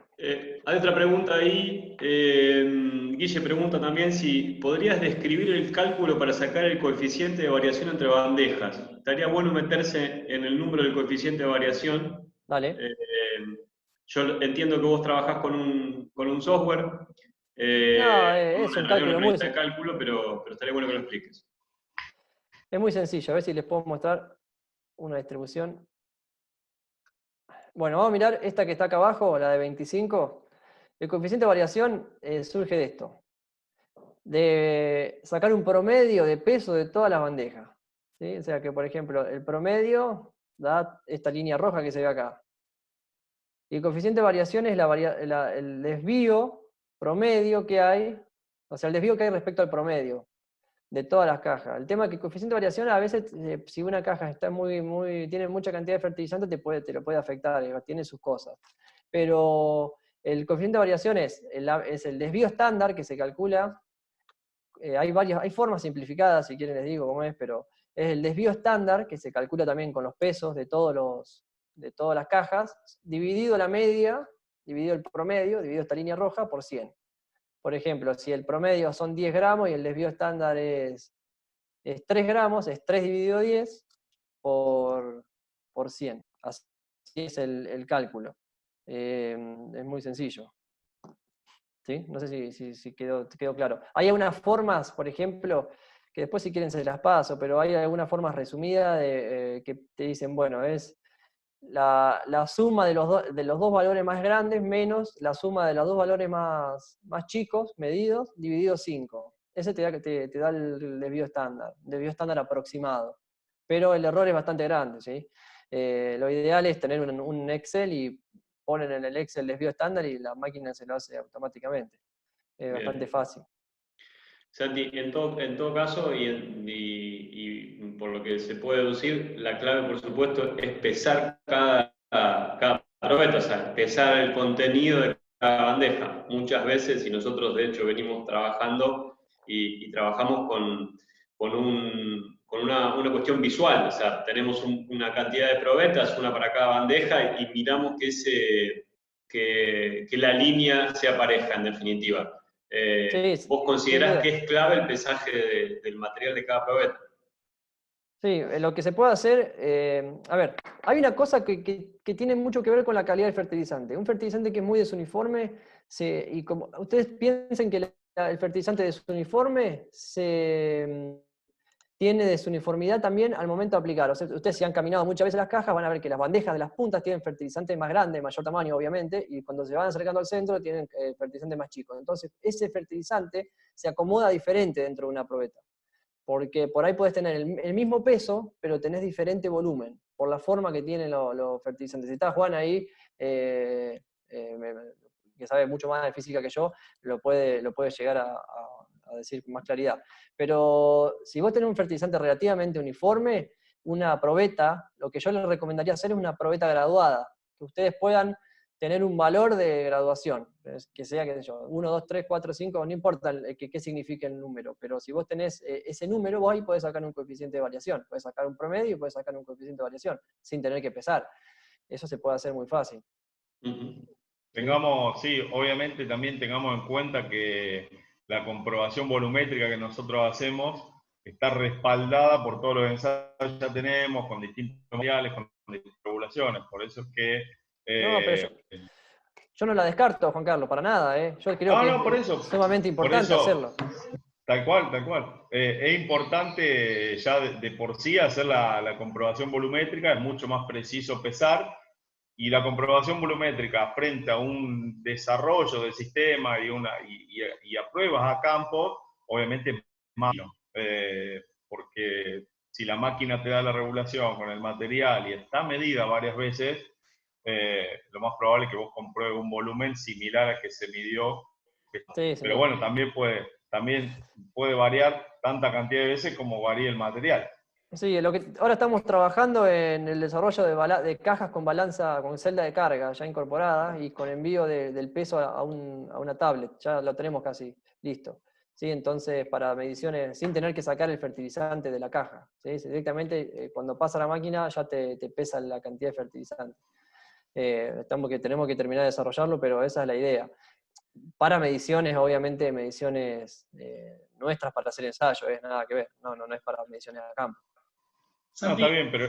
Hay otra pregunta ahí. Guille pregunta también si podrías describir el cálculo para sacar el coeficiente de variación entre bandejas. Estaría bueno meterse en el número del coeficiente de variación. Dale. Yo entiendo que vos trabajás con un software. Es un cálculo muy de cálculo, pero estaría bueno que lo expliques. Es muy sencillo. A ver si les puedo mostrar una distribución. Bueno, vamos a mirar esta que está acá abajo, la de 25. El coeficiente de variación surge de esto. De sacar un promedio de peso de todas las bandejas. ¿Sí? O sea que, por ejemplo, el promedio da esta línea roja que se ve acá. Y el coeficiente de variación es el desvío promedio que hay, o sea, el desvío que hay respecto al promedio de todas las cajas. El tema es que el coeficiente de variación a veces, si una caja está tiene mucha cantidad de fertilizante, te lo puede afectar, tiene sus cosas. Pero el coeficiente de variación es el desvío estándar que se calcula. Hay formas simplificadas, si quieren les digo cómo es, pero es el desvío estándar que se calcula también con los pesos de todas las cajas, dividido la media, dividido el promedio, dividido esta línea roja por 100. Por ejemplo, si el promedio son 10 gramos y el desvío estándar es 3 gramos, es 3 dividido 10 por 100. Así es el cálculo. Es muy sencillo. ¿Sí? No sé si quedó claro. Hay algunas formas, por ejemplo, que después si quieren se las paso, pero hay algunas formas resumidas que te dicen, bueno, es la suma de los dos valores más grandes menos la suma de los dos valores más chicos, medidos, dividido 5. Ese te da el desvío estándar aproximado. Pero el error es bastante grande, ¿sí? Lo ideal es tener un Excel y ponen en el Excel el desvío estándar y la máquina se lo hace automáticamente. Es bastante fácil. Santi, en todo caso, y por lo que se puede deducir, la clave, por supuesto, es pesar cada probeta, o sea, pesar el contenido de cada bandeja. Muchas veces, y nosotros de hecho venimos trabajando y trabajamos con una cuestión visual, o sea, tenemos una cantidad de probetas, una para cada bandeja, y miramos que la línea sea pareja, en definitiva. Sí, ¿Vos considerás que es clave el pesaje del material de cada probeta? Sí, lo que se puede hacer, a ver, hay una cosa que tiene mucho que ver con la calidad del fertilizante. Un fertilizante que es muy desuniforme, y como ustedes piensen que el fertilizante desuniforme tiene desuniformidad también al momento de aplicar. O sea, ustedes si han caminado muchas veces las cajas van a ver que las bandejas de las puntas tienen fertilizante más grande, mayor tamaño obviamente, y cuando se van acercando al centro tienen fertilizante más chico. Entonces ese fertilizante se acomoda diferente dentro de una probeta. Porque por ahí puedes tener el mismo peso, pero tenés diferente volumen, por la forma que tienen los fertilizantes. Si está Juan ahí, que sabe mucho más de física que yo, lo puede llegar a decir con más claridad. Pero si vos tenés un fertilizante relativamente uniforme, una probeta, lo que yo les recomendaría hacer es una probeta graduada, que ustedes puedan tener un valor de graduación, que sea, qué sé yo, 1, 2, 3, 4, 5, no importa qué signifique el número, pero si vos tenés ese número, vos ahí podés sacar un coeficiente de variación, podés sacar un promedio y podés sacar un coeficiente de variación, sin tener que pesar. Eso se puede hacer muy fácil. Sí, obviamente también tengamos en cuenta que la comprobación volumétrica que nosotros hacemos está respaldada por todos los ensayos que ya tenemos, con distintos materiales, con distintas regulaciones, por eso es que... No, pero yo no la descarto, Juan Carlos, para nada. Yo creo que es sumamente importante hacerlo. Tal cual. Es importante ya de por sí hacer la comprobación volumétrica, es mucho más preciso pesar, y la comprobación volumétrica frente a un desarrollo del sistema y a pruebas a campo, obviamente es más, porque si la máquina te da la regulación con el material y está medida varias veces, lo más probable es que vos compruebes un volumen similar al que se midió. Sí, pero bueno, también puede variar tanta cantidad de veces como varía el material. Sí, ahora estamos trabajando en el desarrollo de cajas con balanza, con celda de carga ya incorporada y con envío del peso a una tablet. Ya lo tenemos casi listo. ¿Sí? Entonces, para mediciones, sin tener que sacar el fertilizante de la caja. ¿Sí? Directamente, cuando pasa la máquina, ya te pesa la cantidad de fertilizante. Tenemos que terminar de desarrollarlo, pero esa es la idea. Para mediciones, obviamente, mediciones nuestras para hacer ensayos, nada que ver. No es para mediciones a campo. No, está bien, pero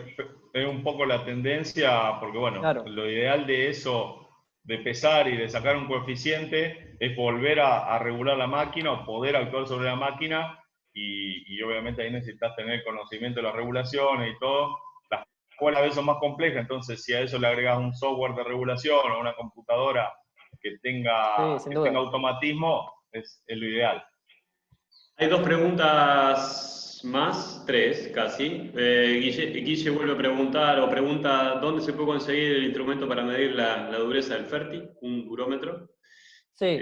es un poco la tendencia, porque bueno, Claro. lo ideal de eso, de pesar y de sacar un coeficiente, es volver a regular la máquina o poder actuar sobre la máquina y obviamente ahí necesitas tener conocimiento de las regulaciones y todo, las cuales a veces son más complejas, entonces si a eso le agregas un software de regulación o una computadora que Sí, sin duda. tenga automatismo, es lo ideal. Hay dos preguntas más, tres casi. Guille vuelve a preguntar, o pregunta, ¿dónde se puede conseguir el instrumento para medir la dureza del Ferti? Un durómetro. Sí.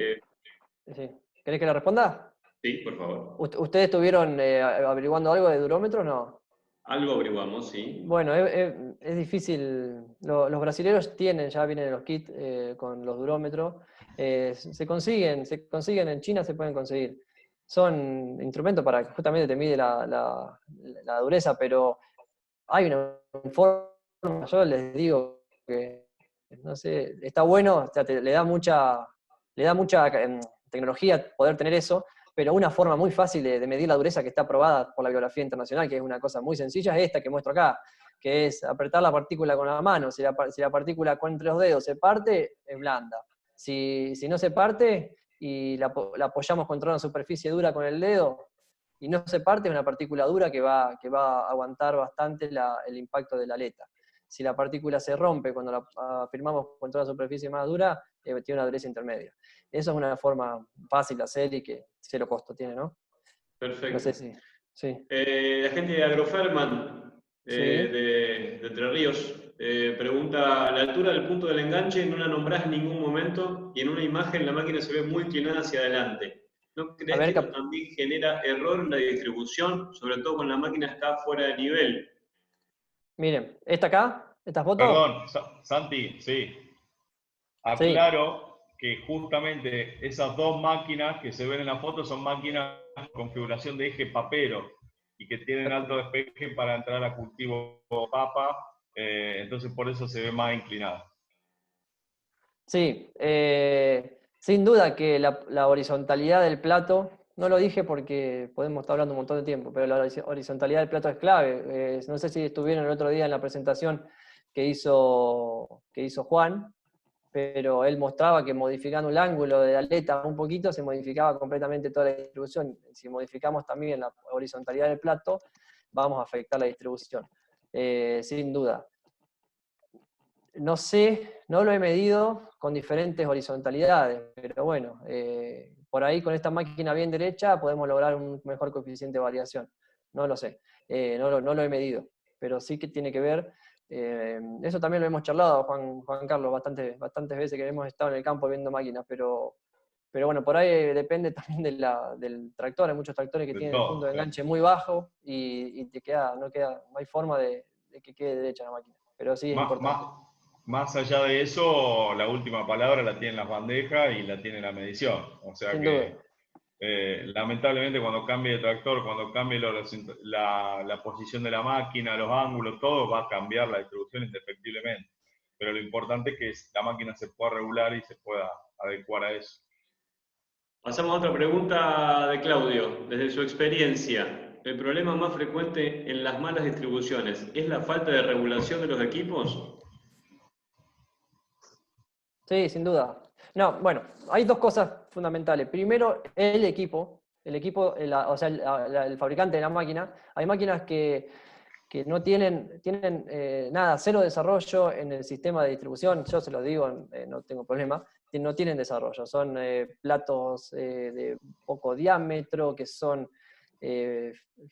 Sí. ¿Querés que le responda? Sí, por favor. ¿Ustedes estuvieron averiguando algo de durómetros? No. Algo averiguamos, sí. Bueno, es difícil. Los brasileños ya vienen los kits con los durómetros. Se consiguen en China, se pueden conseguir. Son instrumentos para que justamente te mide la dureza, pero hay una forma, yo les digo que, no sé, está bueno, o sea, le da mucha tecnología poder tener eso, pero una forma muy fácil de medir la dureza que está aprobada por la bibliografía internacional, que es una cosa muy sencilla, es esta que muestro acá, que es apretar la partícula con la mano. Si la partícula entre los dedos se parte, es blanda. Si no se parte y la apoyamos contra una superficie dura con el dedo, y no se parte, es una partícula dura que va a aguantar bastante el impacto de la aleta. Si la partícula se rompe cuando la afirmamos contra una superficie más dura, tiene una dureza intermedia. Eso es una forma fácil de hacer y que cero costo tiene, ¿no? Perfecto. No sé si. Sí. La gente de Agroferman, Sí. de Entre Ríos, pregunta, la altura del punto del enganche no la nombrás en ningún momento y en una imagen la máquina se ve muy inclinada hacia adelante. ¿No crees que esto también genera error en la distribución, sobre todo cuando la máquina está fuera de nivel? Miren, ¿esta acá? ¿Esta foto? Perdón, Santi, sí. Aclaro que justamente esas dos máquinas que se ven en la foto son máquinas con configuración de eje papero y que tienen alto despeje para entrar a cultivo papa, entonces por eso se ve más inclinada. Sí, sin duda que la horizontalidad del plato, no lo dije porque podemos estar hablando un montón de tiempo, pero la horizontalidad del plato es clave. No sé si estuvieron el otro día en la presentación que hizo Juan, pero él mostraba que modificando el ángulo de la aleta un poquito se modificaba completamente toda la distribución. Si modificamos también la horizontalidad del plato, vamos a afectar la distribución, sin duda. No sé, no lo he medido con diferentes horizontalidades, pero bueno, por ahí con esta máquina bien derecha podemos lograr un mejor coeficiente de variación. No lo sé, no lo he medido, pero sí que tiene que ver. Eso también lo hemos charlado, Juan Carlos, bastantes veces que hemos estado en el campo viendo máquinas, pero bueno, por ahí depende también del tractor. Hay muchos tractores que tienen el punto de enganche muy bajo y no hay forma de que quede derecha la máquina. Pero sí es importante. Más allá de eso, la última palabra la tienen las bandejas y la tiene la medición. O sea que lamentablemente cuando cambie de tractor, cuando cambie la posición de la máquina, los ángulos, todo va a cambiar la distribución indefectiblemente. Pero lo importante es que la máquina se pueda regular y se pueda adecuar a eso. Pasamos a otra pregunta de Claudio. Desde su experiencia, ¿el problema más frecuente en las malas distribuciones es la falta de regulación de los equipos? Sí, sin duda. No, bueno, hay dos cosas fundamentales. Primero, el equipo, o sea, el fabricante de la máquina. Hay máquinas que no tienen nada, cero desarrollo en el sistema de distribución. Yo se lo digo, no tengo problema. No tienen desarrollo. Son platos de poco diámetro, que son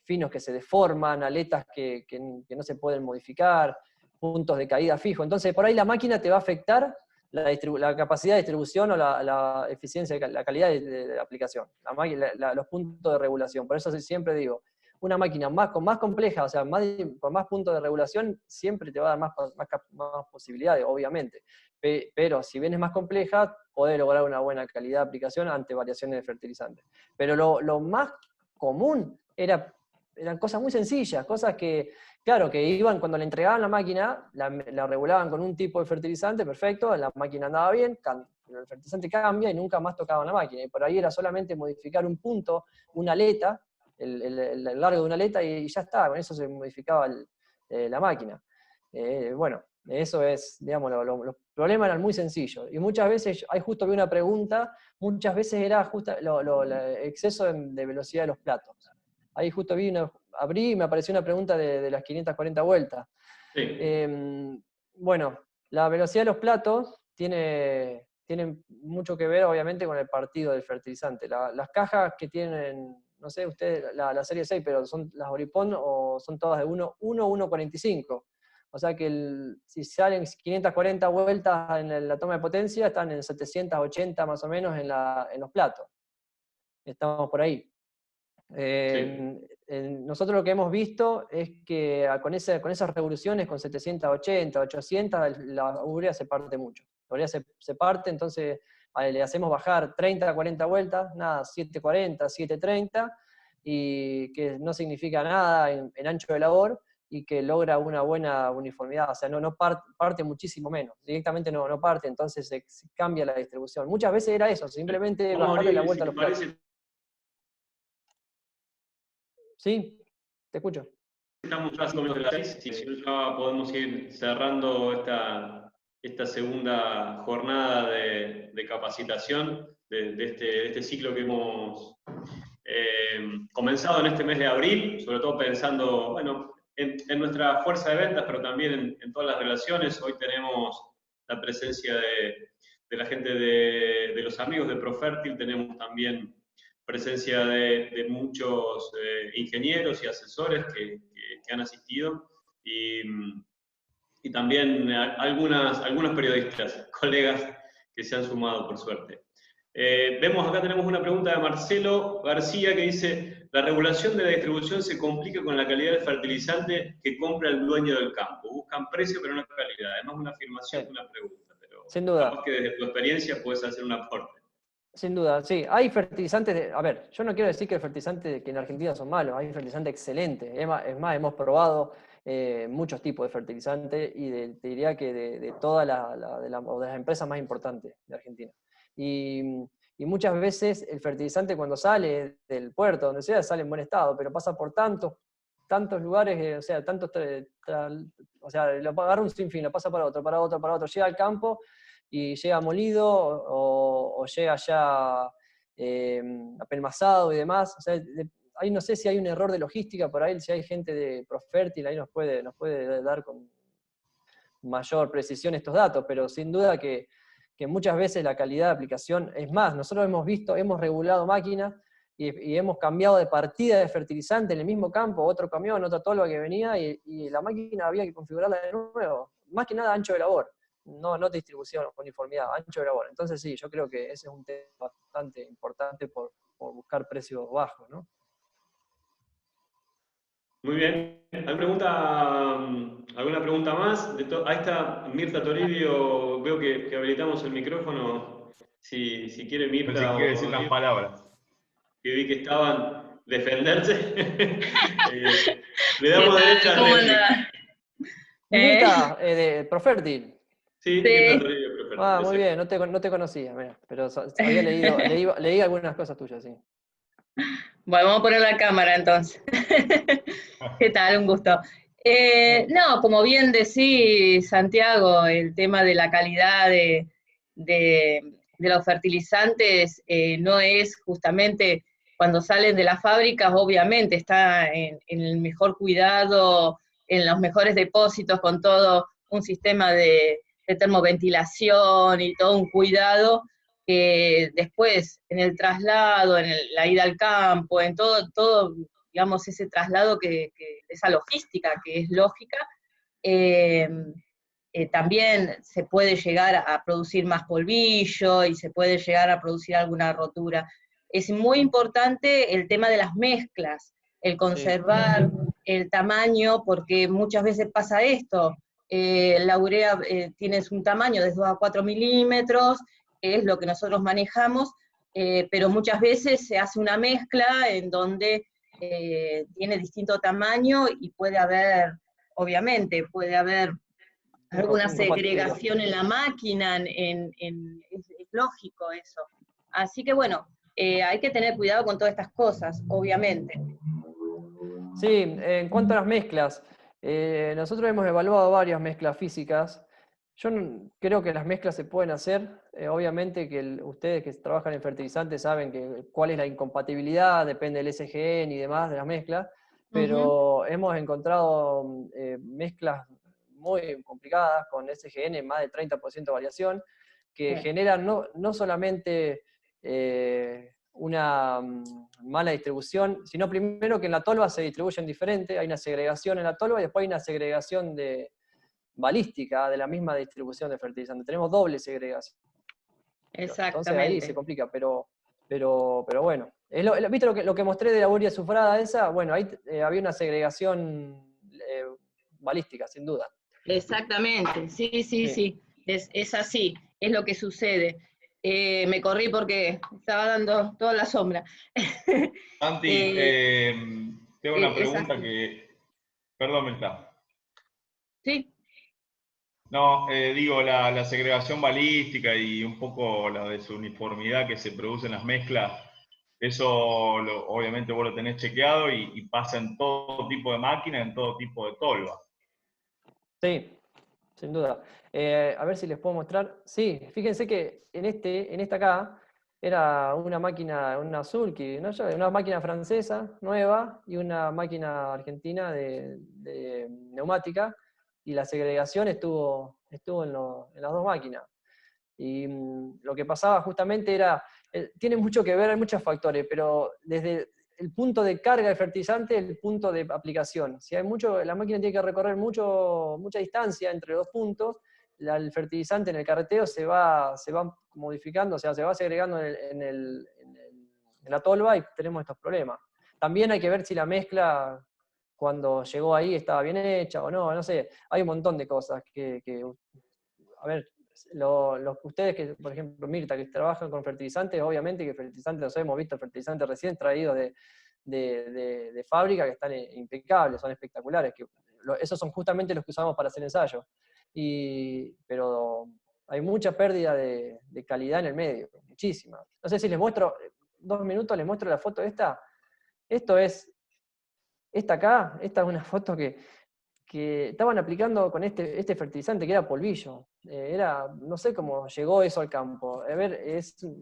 finos que se deforman, aletas que no se pueden modificar, puntos de caída fijos. Entonces, por ahí la máquina te va a afectar la capacidad de distribución o la eficiencia, la calidad de la aplicación, los puntos de regulación. Por eso siempre digo, una máquina con más compleja, o sea, con más puntos de regulación, siempre te va a dar más posibilidades, obviamente. Pero si bien es más compleja, podés lograr una buena calidad de aplicación ante variaciones de fertilizantes. Pero lo más común eran cosas muy sencillas, cosas que, claro, que iban cuando le entregaban la máquina, la regulaban con un tipo de fertilizante, perfecto, la máquina andaba bien, el fertilizante cambia y nunca más tocaban la máquina. Y por ahí era solamente modificar un punto, una aleta, el largo de una aleta, y ya está, con eso se modificaba la máquina. Bueno, eso es, digamos, los problemas eran muy sencillos. Y muchas veces, ahí justo vi una pregunta, muchas veces era justo el exceso de velocidad de los platos. Ahí justo abrí y me apareció una pregunta de las 540 vueltas. Sí. Bueno, la velocidad de los platos tiene mucho que ver, obviamente, con el partido del fertilizante. Las cajas que tienen, no sé, ustedes, la serie 6, pero son las Oripon o son todas de 1.45. O sea que si salen 540 vueltas en la toma de potencia, están en 780 más o menos en los platos. Estamos por ahí. Nosotros lo que hemos visto es que con esas revoluciones, con 780, 800, la urea se parte mucho. La urea se parte, entonces le hacemos bajar 30, 40 vueltas, nada, 740, 730, y que no significa nada en ancho de labor, y que logra una buena uniformidad, o sea, no parte muchísimo menos, directamente no parte, entonces se cambia la distribución. Muchas veces era eso, simplemente bajarle la vuelta a los platos. Sí, te escucho. Estamos ya 5 minutos de las 6, si ya podemos ir cerrando esta segunda jornada de capacitación de este ciclo que hemos comenzado en este mes de abril, sobre todo pensando, bueno, en nuestra fuerza de ventas, pero también en todas las relaciones. Hoy tenemos la presencia de la gente de los amigos de Profertil, tenemos también presencia de muchos ingenieros y asesores que han asistido, y también algunos periodistas, colegas que se han sumado, por suerte. Vemos acá, tenemos una pregunta de Marcelo García que dice: la regulación de la distribución se complica con la calidad del fertilizante que compra el dueño del campo. Buscan precio pero no calidad. Además, una afirmación, una pregunta, pero sin duda. Capaz que desde tu experiencia puedes hacer un aporte. Sin duda, sí. Hay fertilizantes, a ver, yo no quiero decir que los fertilizantes que en Argentina son malos, hay fertilizantes excelentes. Es más, hemos probado muchos tipos de fertilizantes y te diría que de todas de las empresas más importantes de Argentina. Y muchas veces el fertilizante cuando sale del puerto, donde sea, sale en buen estado, pero pasa por tantos lugares, o sea, lo agarra un sinfín, lo pasa para otro, llega al campo y llega molido o llega ya apelmazado y demás. O sea, ahí no sé si hay un error de logística por ahí, si hay gente de Profertil, ahí nos puede dar con mayor precisión estos datos, pero sin duda que muchas veces la calidad de aplicación es más. Nosotros hemos regulado máquinas y hemos cambiado de partida de fertilizante en el mismo campo, otro camión, otra tolva que venía, y la máquina había que configurarla de nuevo. Más que nada ancho de labor. No distribución, uniformidad, ancho de labor. Entonces sí, yo creo que ese es un tema bastante importante por buscar precios bajos, ¿no? Muy bien. ¿Alguna pregunta más? Ahí está Mirta Toribio, veo que habilitamos el micrófono. Si quiere Mirta. Si quiere decir unas palabras. Que vi que estaban defenderse. Le damos derecho a réplica. Mirta, de Profertil. Sí, Mirta Toribio, Profertil. Muy bien, no te conocía, mira, pero había leí algunas cosas tuyas, sí. Bueno, vamos a poner la cámara entonces. ¿Qué tal? Un gusto. No, como bien decís, Santiago, el tema de la calidad de los fertilizantes no es justamente cuando salen de las fábricas, obviamente está en el mejor cuidado, en los mejores depósitos, con todo un sistema de termoventilación y todo un cuidado, que después en el traslado, la ida al campo, en todo digamos, ese traslado, esa logística que es lógica, también se puede llegar a producir más polvillo y se puede llegar a producir alguna rotura. Es muy importante el tema de las mezclas. el conservar el tamaño, porque muchas veces pasa esto, la urea tienes un tamaño de 2 a 4 milímetros, que es lo que nosotros manejamos, pero muchas veces se hace una mezcla en donde tiene distinto tamaño y puede haber, obviamente, puede haber alguna segregación en la máquina, es lógico eso. Así que bueno, hay que tener cuidado con todas estas cosas, obviamente. Sí, en cuanto a las mezclas, nosotros hemos evaluado varias mezclas físicas. Yo creo que las mezclas se pueden hacer, obviamente que ustedes que trabajan en fertilizantes saben cuál es la incompatibilidad, depende del SGN y demás de las mezclas, pero hemos encontrado mezclas muy complicadas con SGN, más del 30% de variación, que generan no solamente una mala distribución, sino primero que en la tolva se distribuyen diferente, hay una segregación en la tolva y después hay una segregación balística de la misma distribución de fertilizantes. Tenemos doble segregación. Exactamente. Entonces ahí se complica, pero bueno. ¿Viste lo que mostré de la urea sulfurada esa? Bueno, ahí había una segregación balística, sin duda. Exactamente, sí. Es así, es lo que sucede. Me corrí porque estaba dando toda la sombra. Santi, tengo una pregunta Perdón, Mirta. Sí. No, digo, la segregación balística y un poco la desuniformidad que se produce en las mezclas, eso obviamente vos lo tenés chequeado y pasa en todo tipo de máquina, en todo tipo de tolva. Sí, sin duda. A ver si les puedo mostrar. Sí, fíjense que en esta acá era una máquina, una Sulky, ¿no? Una máquina francesa nueva y una máquina argentina de neumática, y la segregación estuvo en las dos máquinas. Y lo que pasaba justamente tiene mucho que ver, hay muchos factores, pero desde el punto de carga de fertilizante, el punto de aplicación. Si hay la máquina tiene que recorrer mucha distancia entre dos puntos, el fertilizante en el carreteo se va modificando, o sea, se va segregando en la tolva y tenemos estos problemas. También hay que ver si la mezcla, cuando llegó ahí, estaba bien hecha o no sé. Hay un montón de cosas a ver, ustedes que, por ejemplo, Mirta, que trabajan con fertilizantes, obviamente que fertilizantes, nosotros hemos visto fertilizantes recién traídos de fábrica que están impecables, son espectaculares, esos son justamente los que usamos para hacer ensayos. Pero hay mucha pérdida de calidad en el medio, muchísima. No sé si les muestro, 2 minutos les muestro la foto esta. Esta acá, esta es una foto que estaban aplicando con este fertilizante que era polvillo. No sé cómo llegó eso al campo. A ver,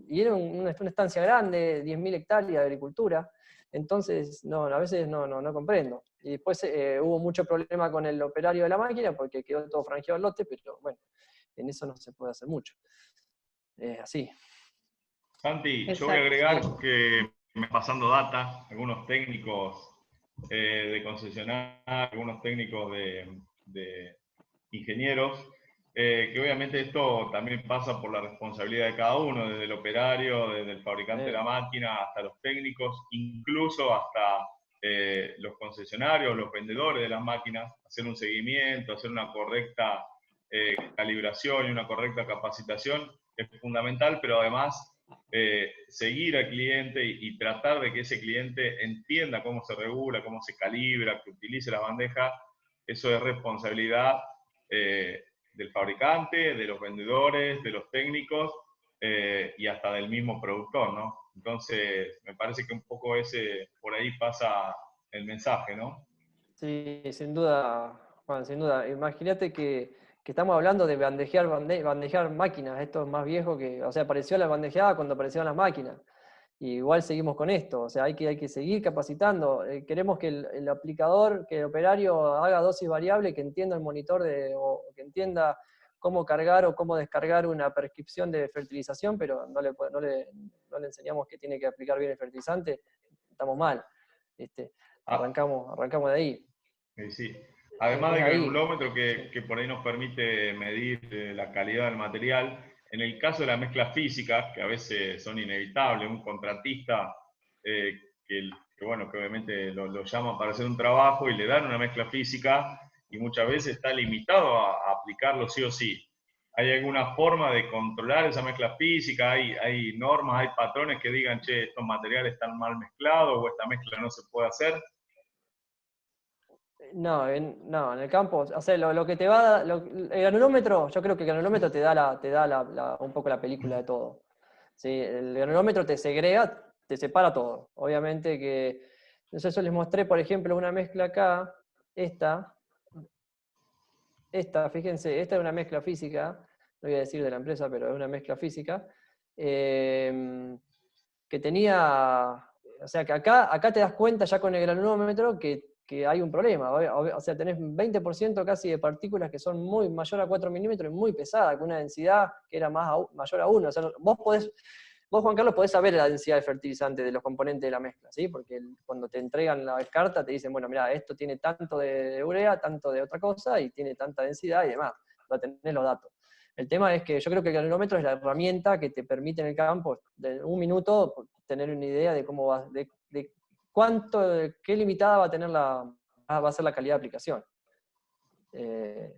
y era una estancia grande, 10.000 hectáreas de agricultura, entonces a veces no comprendo. Y después hubo mucho problema con el operario de la máquina porque quedó todo franjeado el lote, pero bueno, en eso no se puede hacer mucho. Así. Santi, yo voy a agregar que me pasando data, algunos técnicos de concesionar, algunos técnicos de ingenieros, que obviamente esto también pasa por la responsabilidad de cada uno, desde el operario, desde el fabricante de la máquina, hasta los técnicos, incluso hasta los concesionarios, los vendedores de las máquinas, hacer un seguimiento, hacer una correcta calibración y una correcta capacitación es fundamental, pero además seguir al cliente y tratar de que ese cliente entienda cómo se regula, cómo se calibra, que utilice la bandeja. Eso es responsabilidad del fabricante, de los vendedores, de los técnicos y hasta del mismo productor, ¿no? Entonces, me parece que un poco por ahí pasa el mensaje, ¿no? Sí, sin duda, Juan, sin duda. Imagínate que estamos hablando de bandejear máquinas. Esto es más viejo o sea, apareció la bandejeada cuando aparecieron las máquinas. Y igual seguimos con esto, o sea, hay que seguir capacitando. Queremos que el aplicador, que el operario haga dosis variable, que entienda el monitor o que entienda cómo cargar o cómo descargar una prescripción de fertilización, pero no le enseñamos que tiene que aplicar bien el fertilizante, estamos mal. Arrancamos de ahí. Sí. Además del granulómetro que por ahí nos permite medir la calidad del material, en el caso de las mezclas físicas, que a veces son inevitables, un contratista que bueno, que obviamente lo llaman para hacer un trabajo y le dan una mezcla física y muchas veces está limitado a aplicarlo sí o sí. ¿Hay alguna forma de controlar esa mezcla física? ¿Hay normas, hay patrones que digan, che, estos materiales están mal mezclados o esta mezcla no se puede hacer? No, en el campo, o sea, lo que te va a dar, el granulómetro, yo creo que el granulómetro te da un poco la película de todo. ¿Sí? El granulómetro te segrega, te separa todo. Obviamente que, no sé, yo les mostré, por ejemplo, una mezcla acá, esta, fíjense, esta es una mezcla física, no voy a decir de la empresa, pero es una mezcla física, que tenía, o sea, que acá te das cuenta ya con el granulómetro que hay un problema. O sea, tenés 20% casi de partículas que son mayor a 4 milímetros y muy pesadas, con una densidad que era mayor a 1. O sea, vos, Juan Carlos, podés saber la densidad de fertilizante de los componentes de la mezcla, ¿sí? Porque cuando te entregan la carta te dicen, bueno, mira, esto tiene tanto de urea, tanto de otra cosa, y tiene tanta densidad y demás. Va a tener los datos. El tema es que yo creo que el granulómetro es la herramienta que te permite en el campo, de un minuto, tener una idea de cómo va, de qué limitada va a tener va a ser la calidad de aplicación.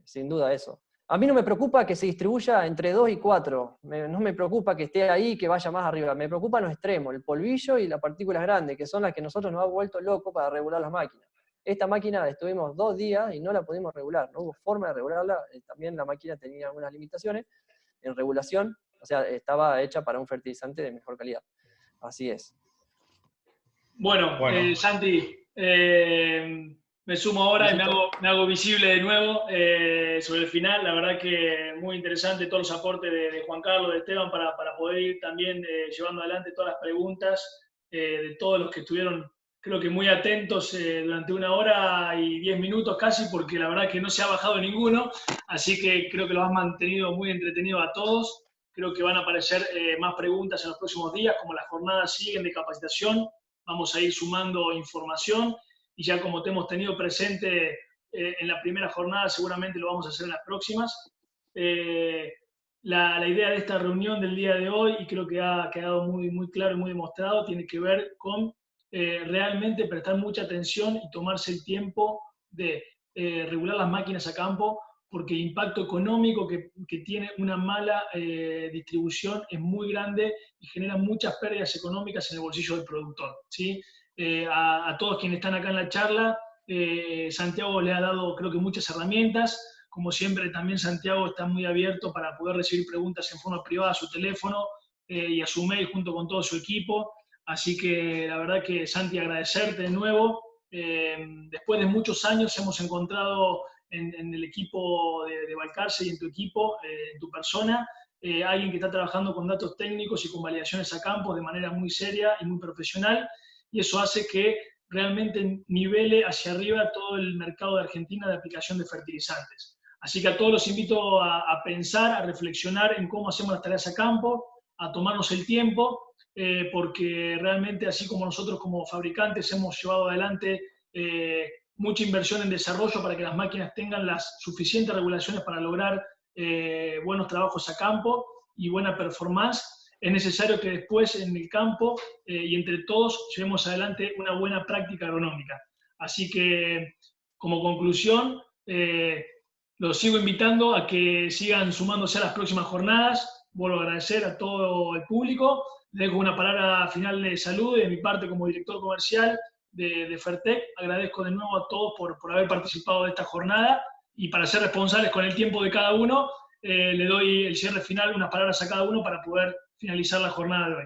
Sin duda eso. A mí no me preocupa que se distribuya entre 2 y 4, no me preocupa que esté ahí, que vaya más arriba, me preocupan los extremos, el polvillo y las partículas grandes, que son las que nosotros nos ha vuelto locos para regular las máquinas. Esta máquina estuvimos 2 días y no la pudimos regular, no hubo forma de regularla, también la máquina tenía algunas limitaciones en regulación, o sea, estaba hecha para un fertilizante de mejor calidad. Así es. Bueno. Santi, me sumo ahora y me hago visible de nuevo sobre el final. La verdad que muy interesante todos los aportes de Juan Carlos, de Esteban, para poder ir también llevando adelante todas las preguntas de todos los que estuvieron, creo que muy atentos durante 1 hora y 10 minutos casi, porque la verdad que no se ha bajado ninguno, así que creo que los han mantenido muy entretenidos a todos. Creo que van a aparecer más preguntas en los próximos días, como las jornadas siguen de capacitación. Vamos a ir sumando información y ya como te hemos tenido presente en la primera jornada, seguramente lo vamos a hacer en las próximas. La idea de esta reunión del día de hoy, y creo que ha quedado muy, muy claro y muy demostrado, tiene que ver con realmente prestar mucha atención y tomarse el tiempo de regular las máquinas a campo, porque el impacto económico que tiene una mala distribución es muy grande y genera muchas pérdidas económicas en el bolsillo del productor, ¿sí? A todos quienes están acá en la charla, Santiago le ha dado, creo que, muchas herramientas. Como siempre, también Santiago está muy abierto para poder recibir preguntas en forma privada a su teléfono y a su mail junto con todo su equipo. Así que la verdad que, Santi, agradecerte de nuevo. Después de muchos años hemos encontrado en el equipo de Balcarce y en tu equipo, en tu persona, alguien que está trabajando con datos técnicos y con validaciones a campo de manera muy seria y muy profesional, y eso hace que realmente nivele hacia arriba todo el mercado de Argentina de aplicación de fertilizantes. Así que a todos los invito a pensar, a reflexionar en cómo hacemos las tareas a campo, a tomarnos el tiempo, porque realmente, así como nosotros como fabricantes hemos llevado adelante mucha inversión en desarrollo para que las máquinas tengan las suficientes regulaciones para lograr buenos trabajos a campo y buena performance, es necesario que después en el campo y entre todos llevemos adelante una buena práctica agronómica. Así que, como conclusión, los sigo invitando a que sigan sumándose a las próximas jornadas. Vuelvo a agradecer a todo el público. Dejo una palabra final de saludo y de mi parte como director comercial de Fertec. Agradezco de nuevo a todos por haber participado de esta jornada, y para ser responsables con el tiempo de cada uno, le doy el cierre final, unas palabras a cada uno para poder finalizar la jornada de hoy.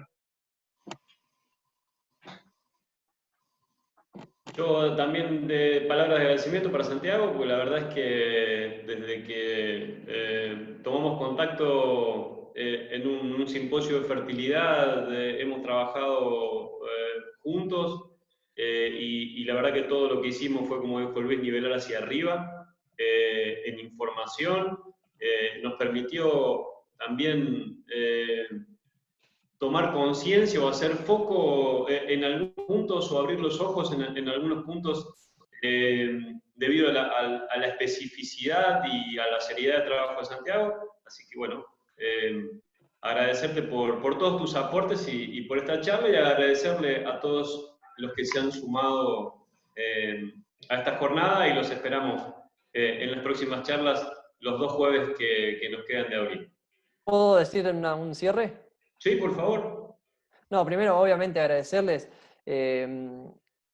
Yo también de palabras de agradecimiento para Santiago, porque la verdad es que desde que tomamos contacto en un simposio de fertilidad, hemos trabajado juntos y la verdad que todo lo que hicimos fue, como dijo Luis, nivelar hacia arriba en información. Nos permitió también tomar conciencia o hacer foco en algunos puntos o abrir los ojos en algunos puntos debido a la especificidad y a la seriedad de trabajo de Santiago. Así que bueno, agradecerte por todos tus aportes y por esta charla, y agradecerle a todos los que se han sumado a esta jornada y los esperamos en las próximas charlas los 2 jueves que nos quedan de abril. ¿Puedo decir un cierre? Sí, por favor. No, primero, obviamente, agradecerles.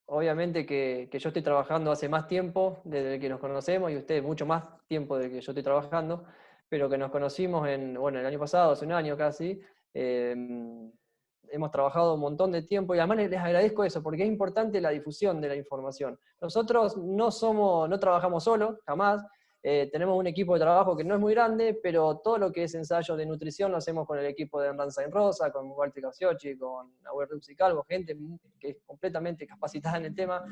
Obviamente que yo estoy trabajando hace más tiempo desde que nos conocemos y ustedes mucho más tiempo desde que yo estoy trabajando, pero que nos conocimos el año pasado, hace un año casi. Hemos trabajado un montón de tiempo y además les agradezco eso, porque es importante la difusión de la información. Nosotros no trabajamos solos, jamás. Tenemos un equipo de trabajo que no es muy grande, pero todo lo que es ensayo de nutrición lo hacemos con el equipo de Ranza Rosa, con Walter Casiochi, con Nahuel Rux y Calvo, gente que es completamente capacitada en el tema.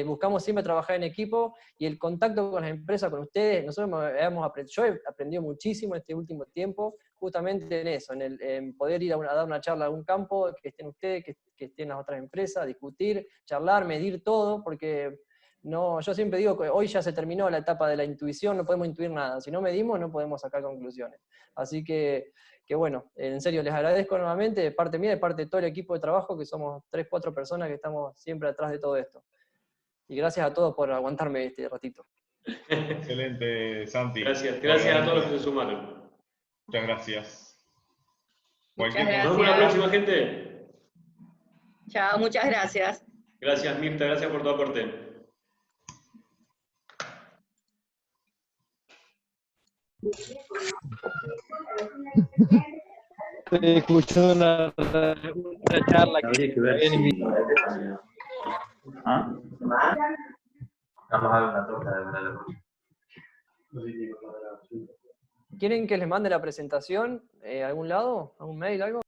Buscamos siempre trabajar en equipo y el contacto con las empresas, con ustedes, yo he aprendido muchísimo en este último tiempo, justamente en eso, en poder ir a dar una charla a un campo, que estén ustedes, que estén las otras empresas, discutir, charlar, medir todo, porque no, yo siempre digo que hoy ya se terminó la etapa de la intuición, no podemos intuir nada, si no medimos no podemos sacar conclusiones. Así que bueno, en serio les agradezco nuevamente de parte mía, de parte de todo el equipo de trabajo, que somos 3, 4 personas que estamos siempre atrás de todo esto. Y gracias a todos por aguantarme este ratito. Excelente, Santi. Gracias a todos los que se sumaron. Muchas gracias. Muchas gracias. Nos vemos la próxima, gente. Chao, muchas gracias. Gracias, Mirta, gracias por tu aporte. Estoy escuchando una charla Habría que ver si... ¿Ah? Vamos a ver una torta de verdad. ¿Quieren que les mande la presentación a algún lado? ¿A un mail, algo?